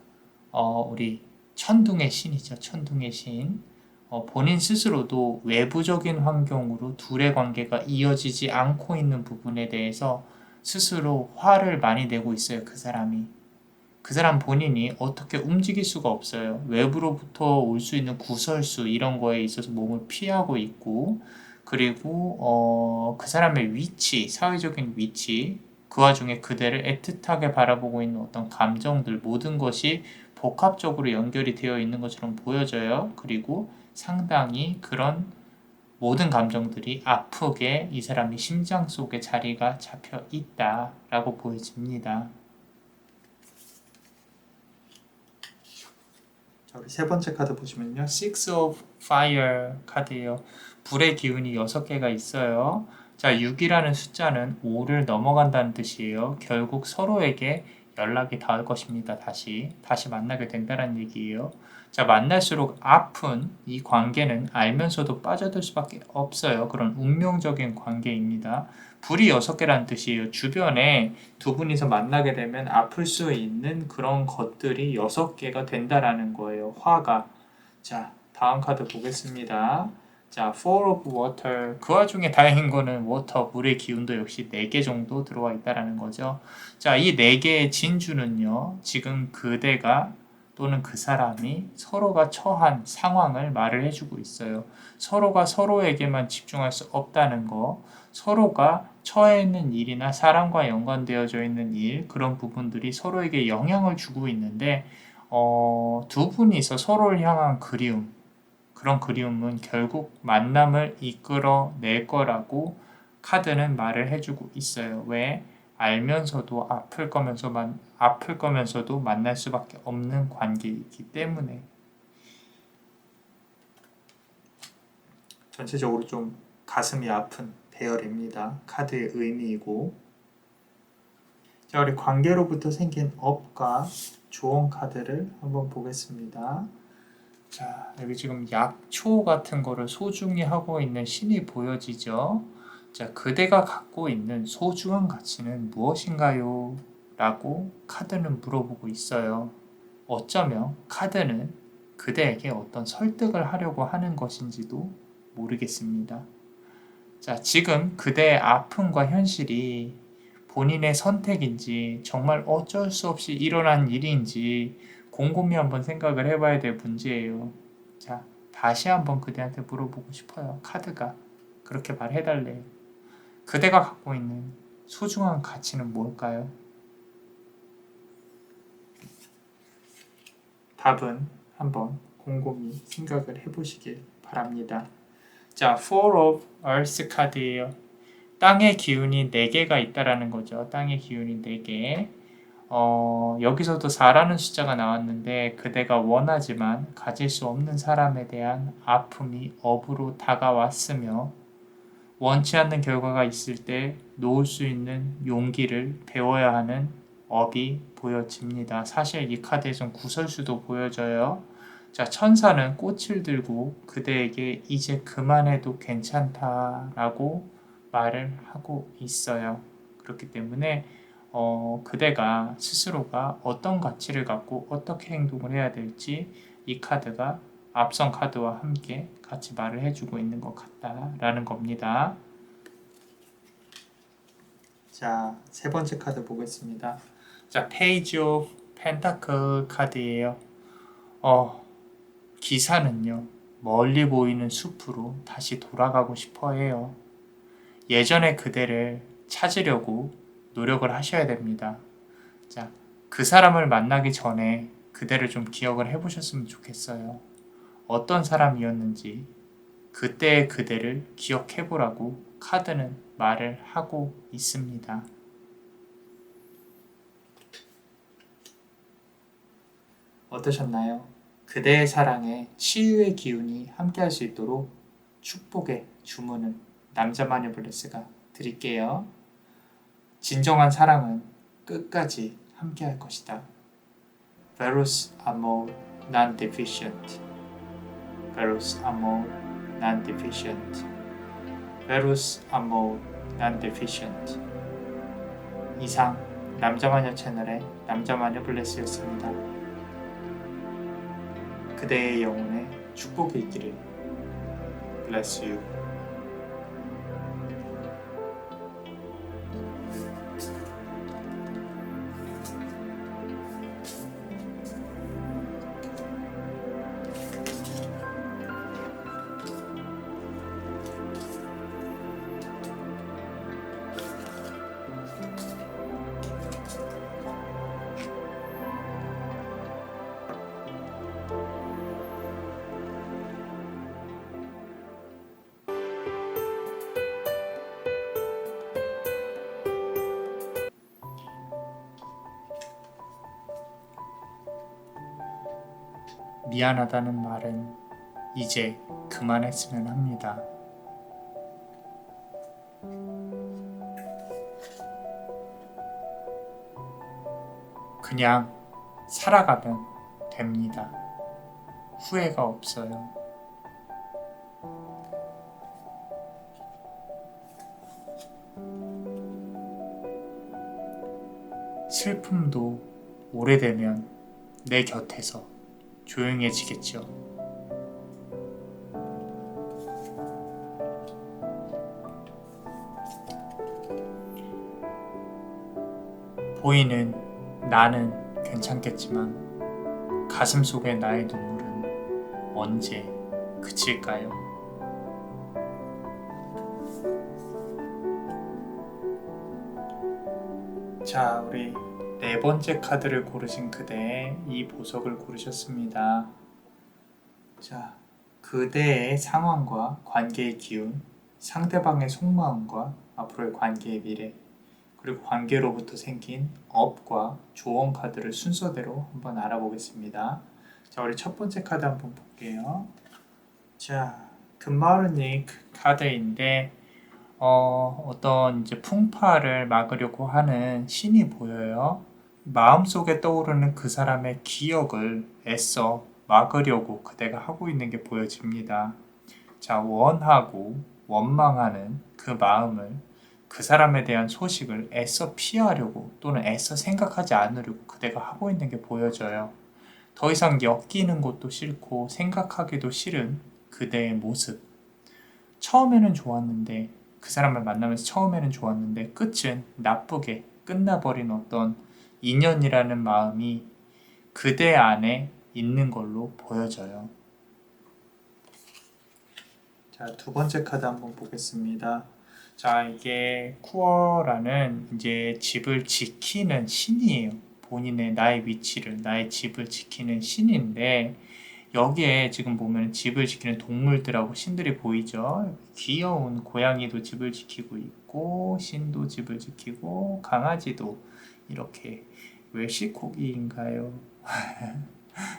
우리 천둥의 신이죠. 천둥의 신. 본인 스스로도 외부적인 환경으로 둘의 관계가 이어지지 않고 있는 부분에 대해서 스스로 화를 많이 내고 있어요. 그 사람이. 그 사람 본인이 어떻게 움직일 수가 없어요. 외부로부터 올 수 있는 구설수 이런 거에 있어서 몸을 피하고 있고 그리고 그 사람의 위치, 사회적인 위치 그 와중에 그대를 애틋하게 바라보고 있는 어떤 감정들 모든 것이 복합적으로 연결이 되어 있는 것처럼 보여져요. 그리고 상당히 그런 모든 감정들이 아프게 이 사람이 심장 속에 자리가 잡혀 있다라고 보여집니다. 자, 우리 세 번째 카드 보시면요. Six of Fire 카드예요. 불의 기운이 6개가 있어요. 자, 6이라는 숫자는 5를 넘어간다는 뜻이에요. 결국 서로에게 연락이 닿을 것입니다. 다시 만나게 된다는 얘기예요. 자, 만날수록 아픈 이 관계는 알면서도 빠져들 수밖에 없어요. 그런 운명적인 관계입니다. 불이 6개라는 뜻이에요. 주변에 두 분이서 만나게 되면 아플 수 있는 그런 것들이 6개가 된다라는 거예요. 화가. 자, 다음 카드 보겠습니다. 자, Four of Water. 그 와중에 다행인 거는 워터, 물의 기운도 역시 4개 정도 들어와 있다라는 거죠. 자, 이 4개의 진주는요. 지금 그대가 또는 그 사람이 서로가 처한 상황을 말을 해주고 있어요. 서로가 서로에게만 집중할 수 없다는 거, 서로가 처해 있는 일이나 사람과 연관되어져 있는 일, 그런 부분들이 서로에게 영향을 주고 있는데, 두 분이서 서로를 향한 그리움, 그런 그리움은 결국 만남을 이끌어낼 거라고 카드는 말을 해주고 있어요. 왜? 알면서도 아플 거면서도 만날 수밖에 없는 관계이기 때문에. 전체적으로 좀 가슴이 아픈 배열입니다. 카드의 의미이고. 자, 우리 관계로부터 생긴 업과 조언 카드를 한번 보겠습니다. 자, 여기 지금 약초 같은 거를 소중히 하고 있는 신이 보여지죠? 자, 그대가 갖고 있는 소중한 가치는 무엇인가요? 라고 카드는 물어보고 있어요. 어쩌면 카드는 그대에게 어떤 설득을 하려고 하는 것인지도 모르겠습니다. 자, 지금 그대의 아픔과 현실이 본인의 선택인지 정말 어쩔 수 없이 일어난 일인지 곰곰이 한번 생각을 해봐야 될 문제예요. 자, 다시 한번 그대한테 물어보고 싶어요. 카드가 그렇게 말해달래요. 그대가 갖고 있는 소중한 가치는 뭘까요? 답은 한번 곰곰이 생각을 해보시길 바랍니다. 자, Four of Earth 카드예요. 땅의 기운이 4개가 있다라는 거죠. 땅의 기운이 4개. 여기서도 4라는 숫자가 나왔는데 그대가 원하지만 가질 수 없는 사람에 대한 아픔이 업으로 다가왔으며 원치 않는 결과가 있을 때 놓을 수 있는 용기를 배워야 하는 업이 보여집니다. 사실 이 카드에선 구설수도 보여져요. 자, 천사는 꽃을 들고 그대에게 이제 그만해도 괜찮다라고 말을 하고 있어요. 그렇기 때문에 그대가 스스로가 어떤 가치를 갖고 어떻게 행동을 해야 될지 이 카드가 앞선 카드와 함께 같이 말을 해주고 있는 것 같다라는 겁니다. 자, 세 번째 카드 보겠습니다. 자, Page of Pentacle 카드예요. 기사는요, 멀리 보이는 숲으로 다시 돌아가고 싶어 해요. 예전의 그대를 찾으려고 노력을 하셔야 됩니다. 자, 그 사람을 만나기 전에 그대를 좀 기억을 해보셨으면 좋겠어요. 어떤 사람이었는지 그때의 그대를 기억해보라고 카드는 말을 하고 있습니다. 어떠셨나요? 그대의 사랑에 치유의 기운이 함께할 수 있도록 축복의 주문은 남자마녀 블레스가 드릴게요. 진정한 사랑은 끝까지 함께할 것이다. Veros amor non deficient. Veros amor non deficient. Veros amor non deficient. 이상 남자마녀 채널의 남자마녀 블레스였습니다. 그대의 영혼에 축복이 있기를. Bless you. 미안하다는 말은 이제 그만했으면 합니다. 그냥 살아가면 됩니다. 후회가 없어요. 슬픔도 오래되면 내 곁에서 조용해지겠죠. 보이는 나는 괜찮겠지만 가슴 속의 나의 눈물은 언제 그칠까요? 자, 우리 네 번째 카드를 고르신 그대, 이 보석을 고르셨습니다. 자, 그대의 상황과 관계의 기운, 상대방의 속마음과 앞으로의 관계의 미래, 그리고 관계로부터 생긴 업과 조언 카드를 순서대로 한번 알아보겠습니다. 자, 우리 첫 번째 카드 한번 볼게요. 자, 금마르닉 카드인데 어떤 이제 풍파를 막으려고 하는 신이 보여요. 마음속에 떠오르는 그 사람의 기억을 애써 막으려고 그대가 하고 있는 게 보여집니다. 자, 원하고 원망하는 그 마음을, 그 사람에 대한 소식을 애써 피하려고 또는 애써 생각하지 않으려고 그대가 하고 있는 게 보여져요. 더 이상 엮이는 것도 싫고 생각하기도 싫은 그대의 모습. 처음에는 좋았는데, 그 사람을 만나면서 처음에는 좋았는데 끝은 나쁘게 끝나버린 어떤 인연이라는 마음이 그대 안에 있는 걸로 보여져요. 자, 두 번째 카드 한번 보겠습니다. 자, 이게 쿠어라는 이제 집을 지키는 신이에요. 본인의 나의 위치를, 나의 집을 지키는 신인데, 여기에 지금 보면 집을 지키는 동물들하고 신들이 보이죠. 귀여운 고양이도 집을 지키고 있고, 신도 집을 지키고, 강아지도 이렇게 웰시코기인가요?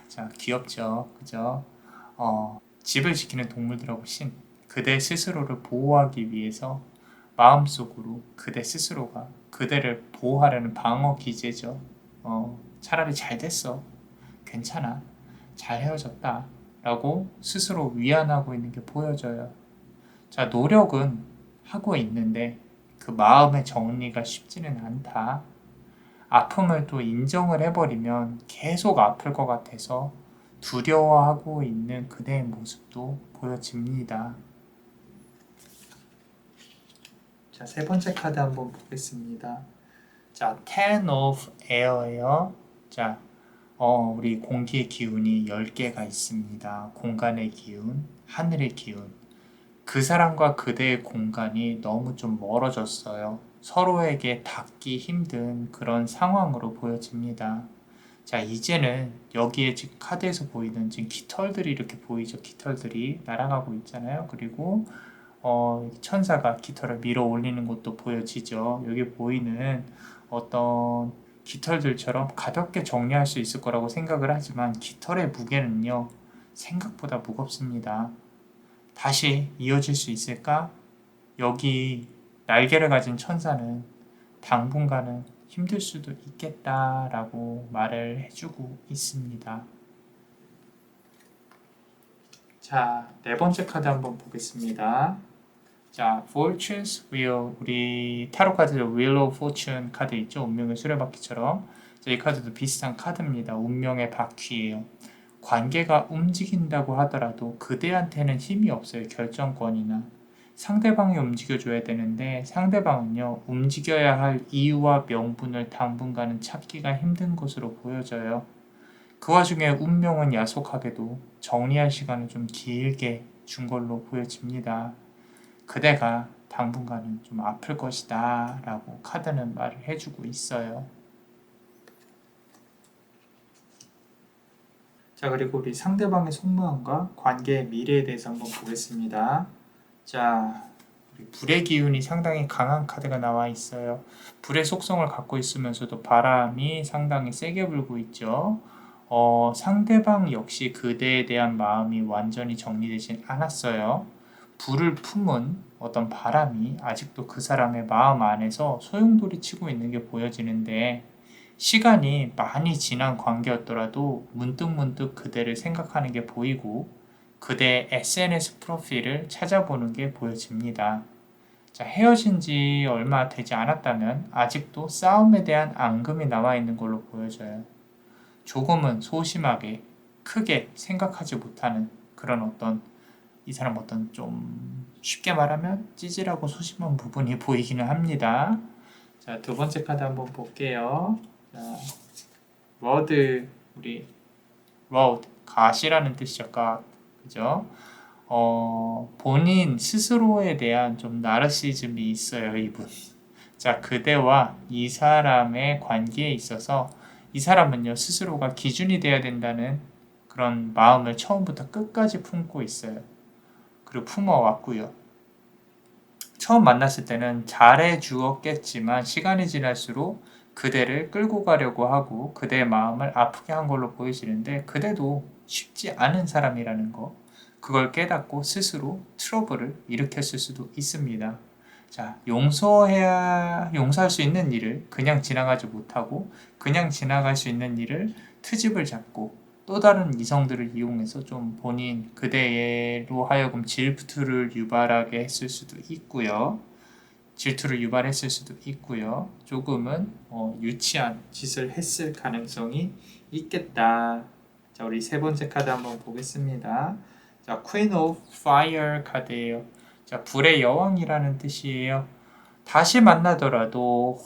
자, 귀엽죠, 그죠? 집을 지키는 동물들하고 신, 그대 스스로를 보호하기 위해서 마음속으로 그대 스스로가 그대를 보호하려는 방어 기제죠. 차라리 잘 됐어, 괜찮아, 잘 헤어졌다 라고 스스로 위안하고 있는 게 보여져요. 자, 노력은 하고 있는데 그 마음의 정리가 쉽지는 않다. 아픔을 또 인정을 해버리면 계속 아플 것 같아서 두려워하고 있는 그대의 모습도 보여집니다. 자, 세 번째 카드 한번 보겠습니다. 자, Ten of Air예요. 자, 우리 공기의 기운이 10개가 있습니다. 공간의 기운, 하늘의 기운. 그 사람과 그대의 공간이 너무 좀 멀어졌어요. 서로에게 닿기 힘든 그런 상황으로 보여집니다. 자, 이제는 여기에 지금 카드에서 보이는 지금 깃털들이 이렇게 보이죠? 깃털들이 날아가고 있잖아요. 그리고 천사가 깃털을 밀어 올리는 것도 보여지죠. 여기 보이는 어떤 깃털들처럼 가볍게 정리할 수 있을 거라고 생각을 하지만 깃털의 무게는요, 생각보다 무겁습니다. 다시 이어질 수 있을까? 여기 날개를 가진 천사는 당분간은 힘들 수도 있겠다라고 말을 해주고 있습니다. 자, 네 번째 카드 한번 보겠습니다. 자, Fortune's Wheel, 우리 타로 카드죠. Wheel of Fortune 카드 있죠. 운명의 수레바퀴처럼. 이 카드도 비슷한 카드입니다. 운명의 바퀴예요. 관계가 움직인다고 하더라도 그대한테는 힘이 없어요. 결정권이나. 상대방이 움직여줘야 되는데 상대방은요, 움직여야 할 이유와 명분을 당분간은 찾기가 힘든 것으로 보여져요. 그 와중에 운명은 야속하게도 정리할 시간을 좀 길게 준 걸로 보여집니다. 그대가 당분간은 좀 아플 것이다 라고 카드는 말을 해주고 있어요. 자, 그리고 우리 상대방의 속마음과 관계의 미래에 대해서 한번 보겠습니다. 자, 우리 불의 기운이 상당히 강한 카드가 나와 있어요. 불의 속성을 갖고 있으면서도 바람이 상당히 세게 불고 있죠. 상대방 역시 그대에 대한 마음이 완전히 정리되진 않았어요. 불을 품은 어떤 바람이 아직도 그 사람의 마음 안에서 소용돌이 치고 있는 게 보여지는데, 시간이 많이 지난 관계였더라도 문득문득 그대를 생각하는 게 보이고 그대의 SNS 프로필을 찾아보는 게 보여집니다. 자, 헤어진 지 얼마 되지 않았다면 아직도 싸움에 대한 앙금이 남아있는 걸로 보여져요. 조금은 소심하게 크게 생각하지 못하는 그런 어떤, 이 사람 어떤 좀 쉽게 말하면 찌질하고 소심한 부분이 보이기는 합니다. 자, 두 번째 카드 한번 볼게요. 자, 워드, 우리 로드, 가시라는 뜻이죠. 가, 그죠? 본인 스스로에 대한 좀 나르시즘이 있어요, 이분. 자, 그대와 이 사람의 관계에 있어서 이 사람은요, 스스로가 기준이 돼야 된다는 그런 마음을 처음부터 끝까지 품고 있어요. 그리고 품어왔고요. 처음 만났을 때는 잘해 주었겠지만 시간이 지날수록 그대를 끌고 가려고 하고 그대의 마음을 아프게 한 걸로 보이시는데, 그대도 쉽지 않은 사람이라는 거, 그걸 깨닫고 스스로 트러블을 일으켰을 수도 있습니다. 자, 용서할 수 있는 일을 그냥 지나가지 못하고 그냥 지나갈 수 있는 일을 트집을 잡고 또 다른 이성들을 이용해서 좀 본인 그대로 하여금 질투를 유발하게 했을 수도 있고요. 질투를 유발했을 수도 있고요. 조금은 유치한 짓을 했을 가능성이 있겠다. 자, 우리 세 번째 카드 한번 보겠습니다. 자, Queen of Fire 카드예요. 자, 불의 여왕이라는 뜻이에요. 다시 만나더라도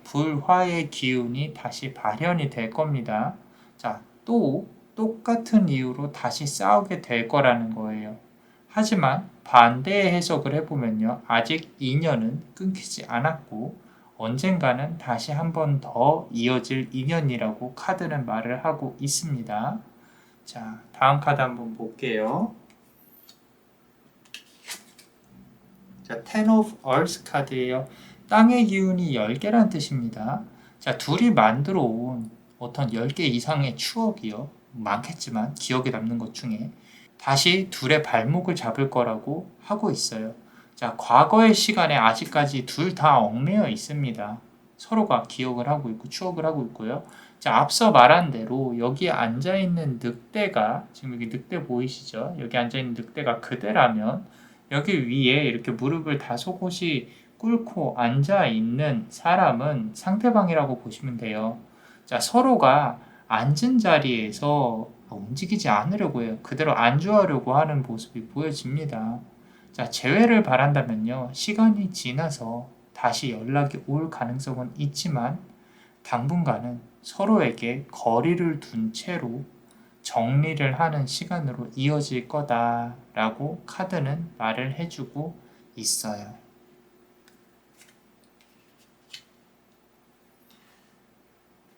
불화의 기운이 다시 발현이 될 겁니다. 자, 또 똑같은 이유로 다시 싸우게 될 거라는 거예요. 하지만 반대의 해석을 해보면요, 아직 인연은 끊기지 않았고 언젠가는 다시 한 번 더 이어질 인연이라고 카드는 말을 하고 있습니다. 자, 다음 카드 한번 볼게요. 자, Ten of Earth 카드예요. 땅의 기운이 10개란 뜻입니다. 자, 둘이 만들어 온 어떤 10개 이상의 추억이요. 많겠지만 기억에 남는 것 중에 다시 둘의 발목을 잡을 거라고 하고 있어요. 자, 과거의 시간에 아직까지 둘 다 얽매여 있습니다. 서로가 기억을 하고 있고 추억을 하고 있고요. 자, 앞서 말한 대로 여기 앉아있는 늑대가, 지금 여기 늑대 보이시죠? 여기 앉아있는 늑대가 그대라면 여기 위에 이렇게 무릎을 다소곳이 꿇고 앉아있는 사람은 상대방이라고 보시면 돼요. 자, 서로가 앉은 자리에서 움직이지 않으려고 해요. 그대로 안주하려고 하는 모습이 보여집니다. 자, 재회를 바란다면요, 시간이 지나서 다시 연락이 올 가능성은 있지만 당분간은 서로에게 거리를 둔 채로 정리를 하는 시간으로 이어질 거다라고 카드는 말을 해주고 있어요.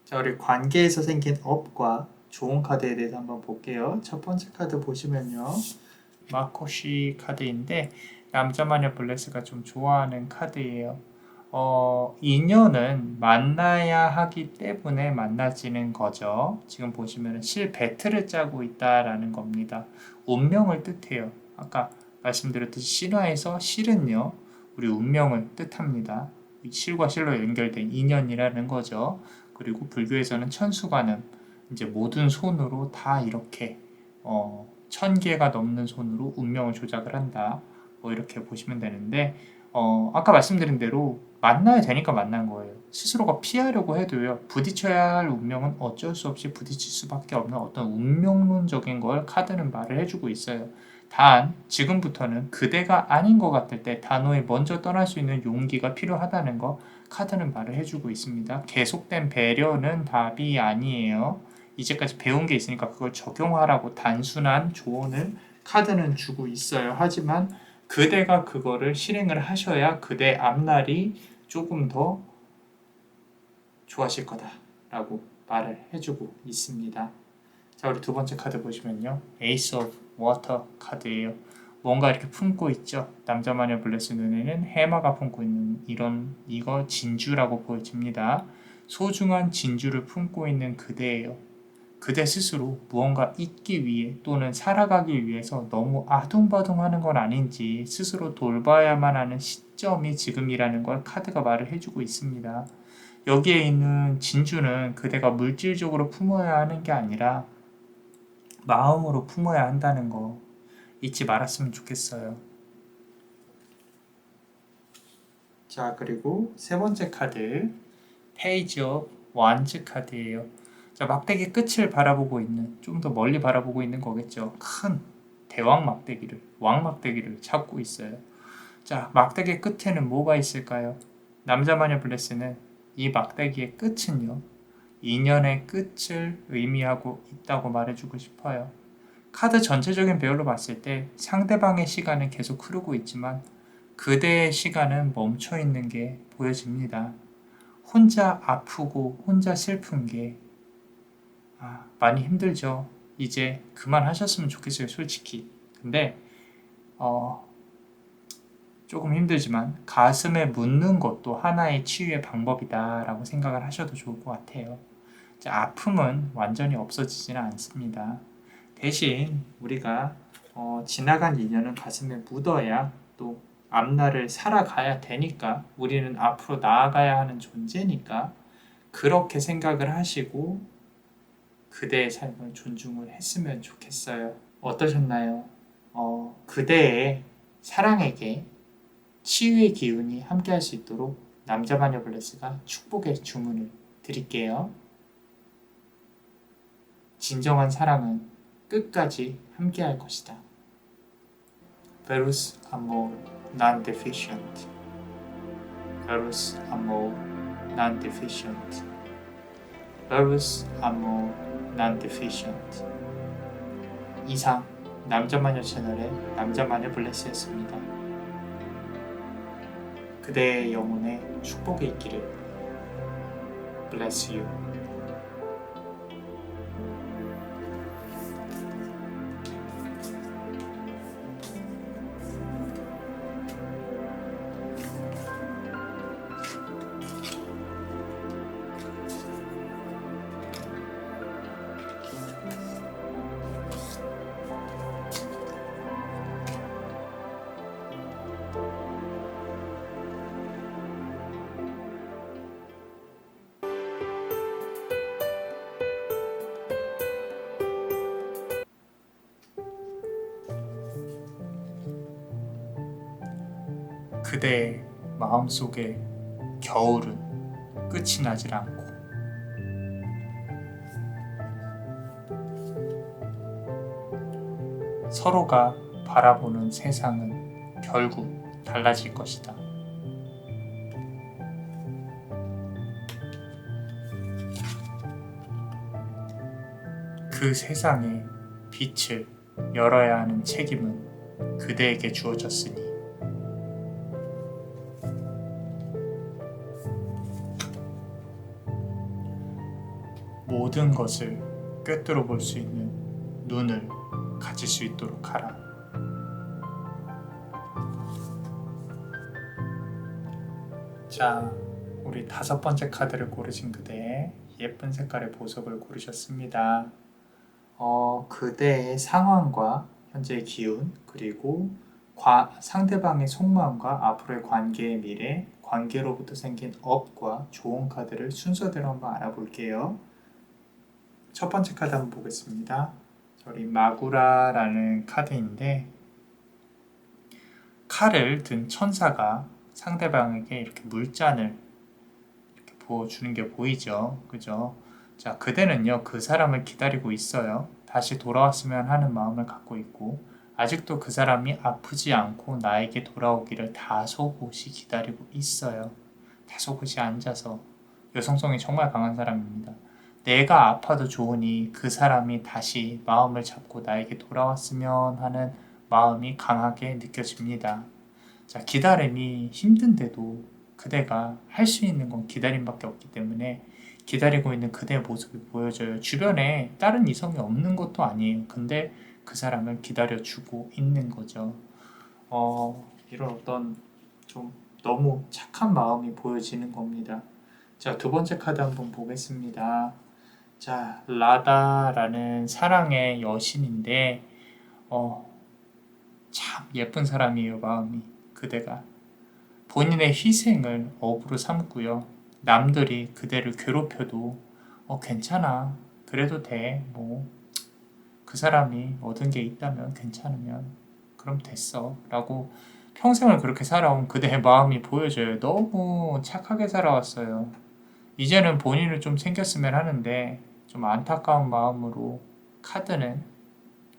자, 우리 관계에서 생긴 업과 좋은 카드에 대해서 한번 볼게요. 첫 번째 카드 보시면요. 마코시 카드인데 남자 마녀 블레스가 좀 좋아하는 카드예요. 인연은 만나야 하기 때문에 만나지는 거죠. 지금 보시면 실 배틀을 짜고 있다라는 겁니다. 운명을 뜻해요. 아까 말씀드렸듯이 신화에서 실은요, 우리 운명을 뜻합니다. 실과 실로 연결된 인연이라는 거죠. 그리고 불교에서는 천수관음, 이제 모든 손으로 다 이렇게 1000개가 넘는 손으로 운명을 조작을 한다. 뭐 이렇게 보시면 되는데 아까 말씀드린 대로 만나야 되니까 만난 거예요. 스스로가 피하려고 해도요. 부딪혀야 할 운명은 어쩔 수 없이 부딪힐 수밖에 없는 어떤 운명론적인 걸 카드는 말을 해주고 있어요. 단 지금부터는 그대가 아닌 것 같을 때 단호히 먼저 떠날 수 있는 용기가 필요하다는 거 카드는 말을 해주고 있습니다. 계속된 배려는 답이 아니에요. 이제까지 배운 게 있으니까 그걸 적용하라고 단순한 조언을 카드는 주고 있어요. 하지만 그대가 그거를 실행을 하셔야 그대 앞날이 조금 더 좋아질 거다라고 말을 해주고 있습니다. 자, 우리 두 번째 카드 보시면요. 에이스 오브 워터 카드예요. 뭔가 이렇게 품고 있죠. 남자 마녀 블레스 눈에는 해마가 품고 있는 이거 진주라고 보여집니다. 소중한 진주를 품고 있는 그대예요. 그대 스스로 무언가 잊기 위해 또는 살아가기 위해서 너무 아둥바둥하는 건 아닌지 스스로 돌봐야만 하는 시점이 지금이라는 걸 카드가 말을 해주고 있습니다. 여기에 있는 진주는 그대가 물질적으로 품어야 하는 게 아니라 마음으로 품어야 한다는 거 잊지 말았으면 좋겠어요. 자, 그리고 세 번째 카드 페이지 오브 완즈 카드예요. 자, 막대기 끝을 바라보고 있는, 좀 더 멀리 바라보고 있는 거겠죠. 큰 대왕 막대기를, 왕 막대기를 찾고 있어요. 자, 막대기 끝에는 뭐가 있을까요? 남자 마녀 블레스는 이 막대기의 끝은요, 인연의 끝을 의미하고 있다고 말해주고 싶어요. 카드 전체적인 배열로 봤을 때 상대방의 시간은 계속 흐르고 있지만 그대의 시간은 멈춰 있는 게 보여집니다. 혼자 아프고 혼자 슬픈 게 많이 힘들죠. 이제 그만하셨으면 좋겠어요, 솔직히. 근데 조금 힘들지만 가슴에 묻는 것도 하나의 치유의 방법이다라고 생각을 하셔도 좋을 것 같아요. 아픔은 완전히 없어지지는 않습니다. 대신 우리가 지나간 인연은 가슴에 묻어야 또 앞날을 살아가야 되니까, 우리는 앞으로 나아가야 하는 존재니까 그렇게 생각을 하시고 그대의 삶을 존중을 했으면 좋겠어요. 어떠셨나요? 그대의 사랑에게 치유의 기운이 함께할 수 있도록 남자 마녀 블레스가 축복의 주문을 드릴게요. 진정한 사랑은 끝까지 함께할 것이다. Verus amor non-deficient. Verus amor non-deficient. Verus amor non-deficient. 이상 남자마녀 채널의 남자마녀 블레스였습니다. 그대의 영혼에 축복이 있기를. Bless you. 그대의 마음속에 겨울은 끝이 나질 않고 서로가 바라보는 세상은 결국 달라질 것이다. 그 세상에 빛을 열어야 하는 책임은 그대에게 주어졌으니 모든 것을 꿰뚫어 볼 수 있는 눈을 가질 수 있도록 하라. 자, 우리 5번째 카드를 고르신 그대 예쁜 색깔의 보석을 고르셨습니다. 그대의 상황과 현재의 기운, 그리고 상대방의 속마음과 앞으로의 관계의 미래, 관계로부터 생긴 업과 좋은 카드를 순서대로 한번 알아볼게요. 첫 번째 카드 한번 보겠습니다. 우리 마구라라는 카드인데, 칼을 든 천사가 상대방에게 이렇게 물잔을 이렇게 부어주는 게 보이죠? 그죠? 자, 그대는요, 그 사람을 기다리고 있어요. 다시 돌아왔으면 하는 마음을 갖고 있고, 아직도 그 사람이 아프지 않고 나에게 돌아오기를 다소곳이 기다리고 있어요. 다소곳이 앉아서. 여성성이 정말 강한 사람입니다. 내가 아파도 좋으니 그 사람이 다시 마음을 잡고 나에게 돌아왔으면 하는 마음이 강하게 느껴집니다. 자, 기다림이 힘든데도 그대가 할 수 있는 건 기다림밖에 없기 때문에 기다리고 있는 그대의 모습이 보여져요. 주변에 다른 이성이 없는 것도 아니에요. 근데 그 사람을 기다려주고 있는 거죠. 이런 어떤 좀 너무 착한 마음이 보여지는 겁니다. 자, 두 번째 카드 한번 보겠습니다. 자, 라다라는 사랑의 여신인데, 참 예쁜 사람이에요, 마음이. 그대가. 본인의 희생을 업으로 삼고요. 남들이 그대를 괴롭혀도, 괜찮아. 그래도 돼. 그 사람이 얻은 게 있다면 괜찮으면 그럼 됐어. 라고 평생을 그렇게 살아온 그대의 마음이 보여져요. 너무 착하게 살아왔어요. 이제는 본인을 좀 챙겼으면 하는데 좀 안타까운 마음으로 카드는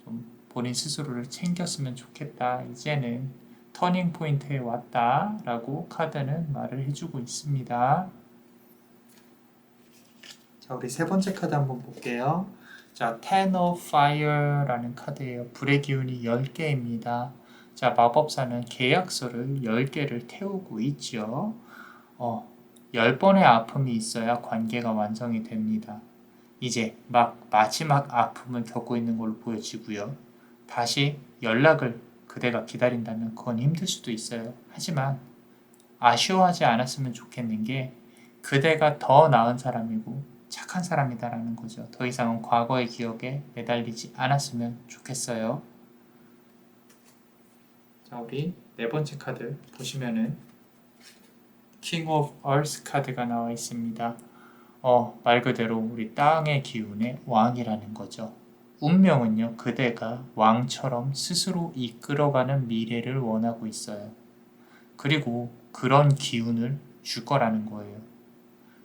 좀 본인 스스로를 챙겼으면 좋겠다. 이제는 터닝 포인트에 왔다. 라고 카드는 말을 해주고 있습니다. 자, 우리 세 번째 카드 한번 볼게요. 자, Ten of Fire라는 카드예요. 불의 기운이 10개입니다. 자, 마법사는 계약서를 10개를 태우고 있죠. 10번의 아픔이 있어야 관계가 완성이 됩니다. 이제 마지막 아픔을 겪고 있는 걸로 보여지고요. 다시 연락을 그대가 기다린다면 그건 힘들 수도 있어요. 하지만 아쉬워하지 않았으면 좋겠는 게 그대가 더 나은 사람이고 착한 사람이다라는 거죠. 더 이상은 과거의 기억에 매달리지 않았으면 좋겠어요. 자, 우리 네 번째 카드 보시면은 King of Earth 카드가 나와 있습니다. 말 그대로 우리 땅의 기운의 왕이라는 거죠. 운명은요, 그대가 왕처럼 스스로 이끌어가는 미래를 원하고 있어요. 그리고 그런 기운을 줄 거라는 거예요.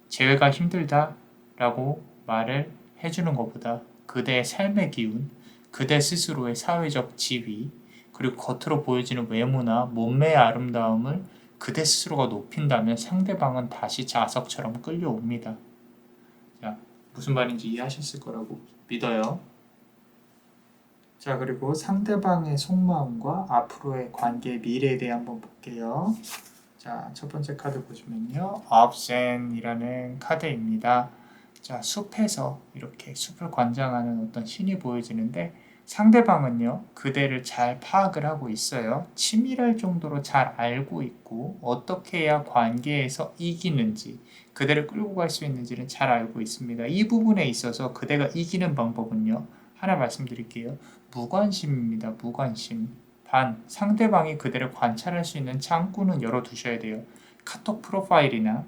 재회가 힘들다 라고 말을 해주는 것보다 그대의 삶의 기운, 그대 스스로의 사회적 지위, 그리고 겉으로 보여지는 외모나 몸매의 아름다움을 그대 스스로가 높인다면 상대방은 다시 자석처럼 끌려옵니다. 자, 무슨 말인지 이해하셨을 거라고 믿어요. 자, 그리고 상대방의 속마음과 앞으로의 관계의 미래에 대해 한번 볼게요. 자, 첫 번째 카드 보시면요. 업센이라는 카드입니다. 자, 숲에서 이렇게 숲을 관장하는 어떤 신이 보여지는데 상대방은요, 그대를 잘 파악을 하고 있어요. 치밀할 정도로 잘 알고 있고 어떻게 해야 관계에서 이기는지, 그대를 끌고 갈 수 있는지는 잘 알고 있습니다. 이 부분에 있어서 그대가 이기는 방법은요, 하나 말씀드릴게요. 무관심입니다. 무관심. 단, 상대방이 그대를 관찰할 수 있는 창구는 열어두셔야 돼요. 카톡 프로파일이나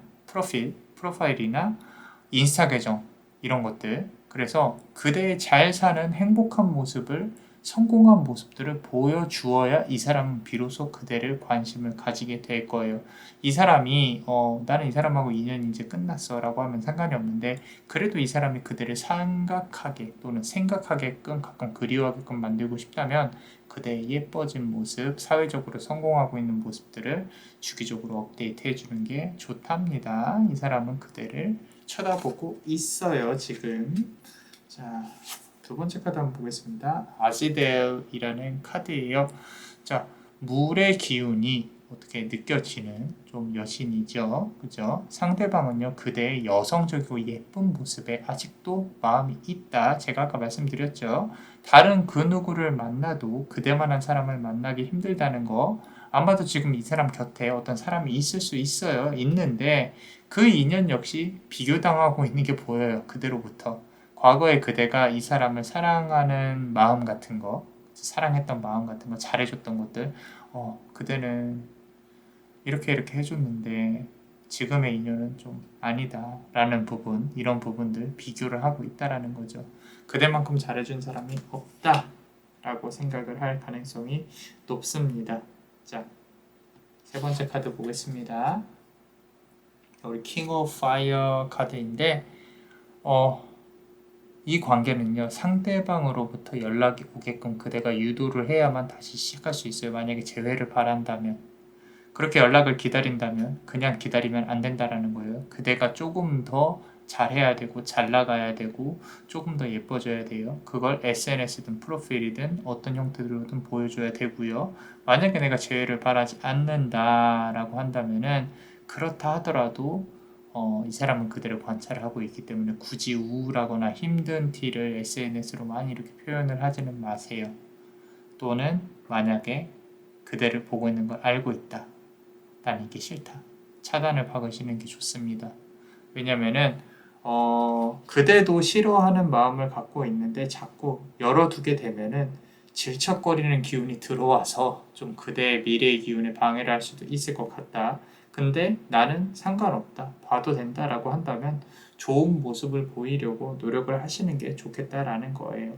인스타 계정, 이런 것들. 그래서 그대의 잘 사는 행복한 모습을, 성공한 모습들을 보여주어야 이 사람은 비로소 그대를 관심을 가지게 될 거예요. 이 사람이 나는 이 사람하고 인연이 이제 끝났어 라고 하면 상관이 없는데 그래도 이 사람이 그대를 생각하게 또는 생각하게끔 가끔 그리워하게끔 만들고 싶다면 그대의 예뻐진 모습, 사회적으로 성공하고 있는 모습들을 주기적으로 업데이트 해주는 게 좋답니다. 이 사람은 그대를 쳐다보고 있어요, 지금. 자, 두 번째 카드 한번 보겠습니다. 아지델이라는 카드예요. 자, 물의 기운이 어떻게 느껴지는 좀 여신이죠. 그죠? 상대방은요, 그대의 여성적이고 예쁜 모습에 아직도 마음이 있다. 제가 아까 말씀드렸죠. 다른 그 누구를 만나도 그대만한 사람을 만나기 힘들다는 거. 아마도 지금 이 사람 곁에 어떤 사람이 있을 수 있어요. 있는데 그 인연 역시 비교당하고 있는 게 보여요. 그대로부터. 과거에 그대가 이 사람을 사랑하는 마음 같은 거, 사랑했던 마음 같은 거, 잘해줬던 것들, 그대는 이렇게 해줬는데 지금의 인연은 좀 아니다라는 부분, 이런 부분들 비교를 하고 있다라는 거죠. 그대만큼 잘해준 사람이 없다라고 생각을 할 가능성이 높습니다. 자, 세 번째 카드 보겠습니다. 우리 킹 오브 파이어 카드인데, 이 관계는요, 상대방으로부터 연락이 오게끔 그대가 유도를 해야만 다시 시작할 수 있어요. 만약에 재회를 바란다면. 그렇게 연락을 기다린다면 그냥 기다리면 안 된다라는 거예요. 그대가 조금 더 잘해야 되고 잘 나가야 되고 조금 더 예뻐져야 돼요. 그걸 SNS든 프로필이든 어떤 형태로든 보여줘야 되고요. 만약에 내가 재회를 바라지 않는다라고 한다면은 그렇다 하더라도 이 사람은 그대로 관찰을 하고 있기 때문에 굳이 우울하거나 힘든 티를 SNS로 많이 이렇게 표현을 하지는 마세요. 또는 만약에 그대를 보고 있는 걸 알고 있다. 난 이게 싫다. 차단을 박으시는 게 좋습니다. 왜냐면은 그대도 싫어하는 마음을 갖고 있는데 자꾸 열어두게 되면은 질척거리는 기운이 들어와서 좀 그대의 미래의 기운에 방해를 할 수도 있을 것 같다. 근데 나는 상관없다. 봐도 된다라고 한다면 좋은 모습을 보이려고 노력을 하시는 게 좋겠다라는 거예요.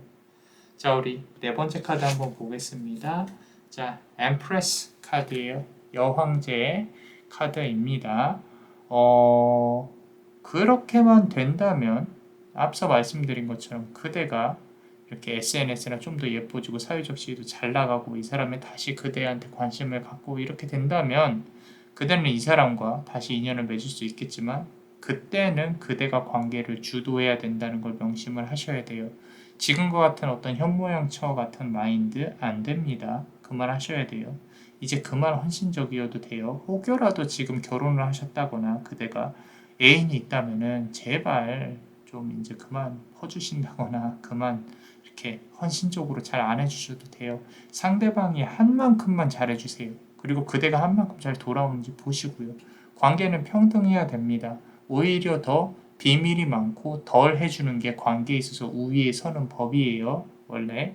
자, 우리 네 번째 카드 한번 보겠습니다. 자, 엠프레스 카드예요. 여황제의 카드입니다. 그렇게만 된다면 앞서 말씀드린 것처럼 그대가 이렇게 SNS나 좀 더 예뻐지고 사회적 지위도 잘 나가고 이 사람이 다시 그대한테 관심을 갖고 이렇게 된다면 그대는 이 사람과 다시 인연을 맺을 수 있겠지만 그때는 그대가 관계를 주도해야 된다는 걸 명심을 하셔야 돼요. 지금과 같은 어떤 현모양처 같은 마인드 안 됩니다. 그만하셔야 돼요. 이제 그만 헌신적이어도 돼요. 혹여라도 지금 결혼을 하셨다거나 그대가 애인이 있다면은 제발 좀 이제 그만 퍼주신다거나 그만 이렇게 헌신적으로 잘 안 해주셔도 돼요. 상대방이 한 만큼만 잘해주세요. 그리고 그대가 한 만큼 잘 돌아오는지 보시고요. 관계는 평등해야 됩니다. 오히려 더 비밀이 많고 덜 해주는 게 관계에 있어서 우위에 서는 법이에요. 원래.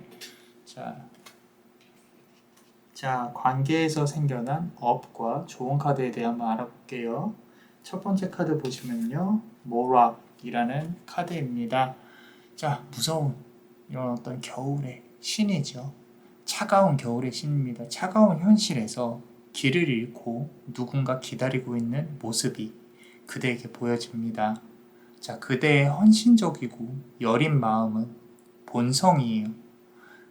자, 관계에서 생겨난 업과 좋은 카드에 대해 한번 알아볼게요. 첫 번째 카드 보시면요. 모락이라는 카드입니다. 자, 무서운 이런 어떤 겨울의 신이죠. 차가운 겨울의 신입니다. 차가운 현실에서 길을 잃고 누군가 기다리고 있는 모습이 그대에게 보여집니다. 자, 그대의 헌신적이고 여린 마음은 본성이에요.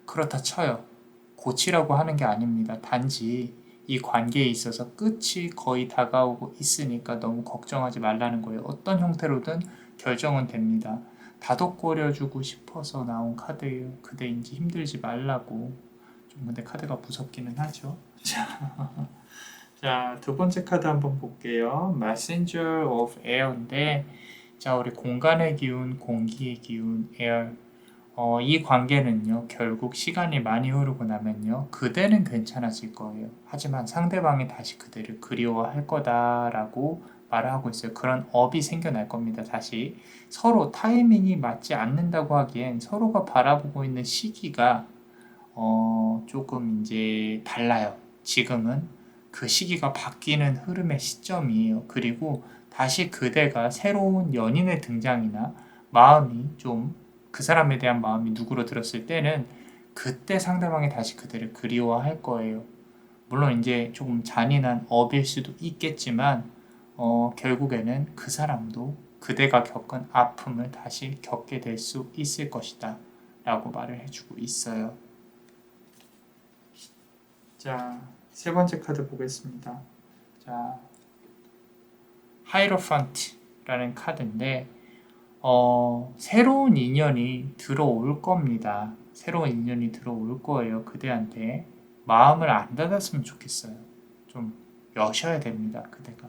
그렇다 쳐요. 고치라고 하는 게 아닙니다. 단지 이 관계에 있어서 끝이 거의 다가오고 있으니까 너무 걱정하지 말라는 거예요. 어떤 형태로든 결정은 됩니다. 다독거려주고 싶어서 나온 카드예요. 그대인지 힘들지 말라고. 좀 근데 카드가 무섭기는 하죠. 자, 두 번째 카드 한번 볼게요. Messenger of Air인데, 자, 우리 공간의 기운, 공기의 기운, air. 이 관계는요, 결국 시간이 많이 흐르고 나면요, 그대는 괜찮아질 거예요. 하지만 상대방이 다시 그대를 그리워할 거다라고 말을 하고 있어요. 그런 업이 생겨날 겁니다, 다시. 서로 타이밍이 맞지 않는다고 하기엔 서로가 바라보고 있는 시기가, 조금 이제 달라요. 지금은 그 시기가 바뀌는 흐름의 시점이에요. 그리고 다시 그대가 새로운 연인의 등장이나 마음이 좀 그 사람에 대한 마음이 누구로 들었을 때는 그때 상대방이 다시 그대를 그리워할 거예요. 물론 이제 조금 잔인한 업일 수도 있겠지만 결국에는 그 사람도 그대가 겪은 아픔을 다시 겪게 될 수 있을 것이다 라고 말을 해주고 있어요. 자, 세 번째 카드 보겠습니다. 자, 하이로판트라는 카드인데 새로운 인연이 들어올 겁니다. 새로운 인연이 들어올 거예요. 그대한테. 마음을 안 닫았으면 좋겠어요. 좀 여셔야 됩니다. 그대가.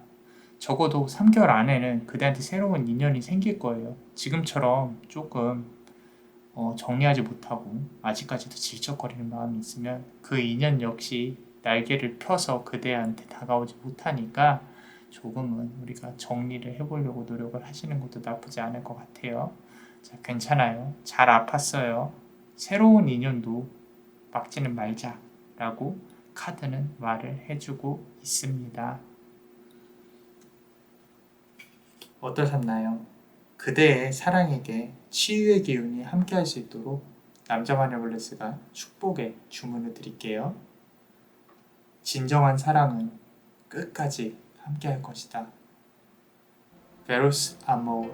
적어도 3개월 안에는 그대한테 새로운 인연이 생길 거예요. 지금처럼 조금 정리하지 못하고 아직까지도 질척거리는 마음이 있으면 그 인연 역시 날개를 펴서 그대한테 다가오지 못하니까 조금은 우리가 정리를 해보려고 노력을 하시는 것도 나쁘지 않을 것 같아요. 자, 괜찮아요. 잘 아팠어요. 새로운 인연도 막지는 말자라고 카드는 말을 해주고 있습니다. 어떠셨나요? 그대의 사랑에게 치유의 기운이 함께할 수 있도록 남자마녀블레스가 축복의 주문을 드릴게요. 진정한 사랑은 끝까지 함께할 것이다. Veros amor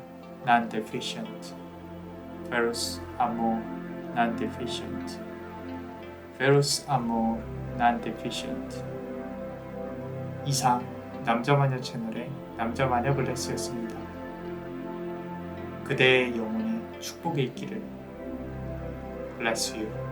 non deficient. Veros amor non deficient. Veros amor non deficient. 이상 남자마녀 채널의 남자마녀블레스였습니다. 그대의 영혼에 축복이 있기를. Bless you.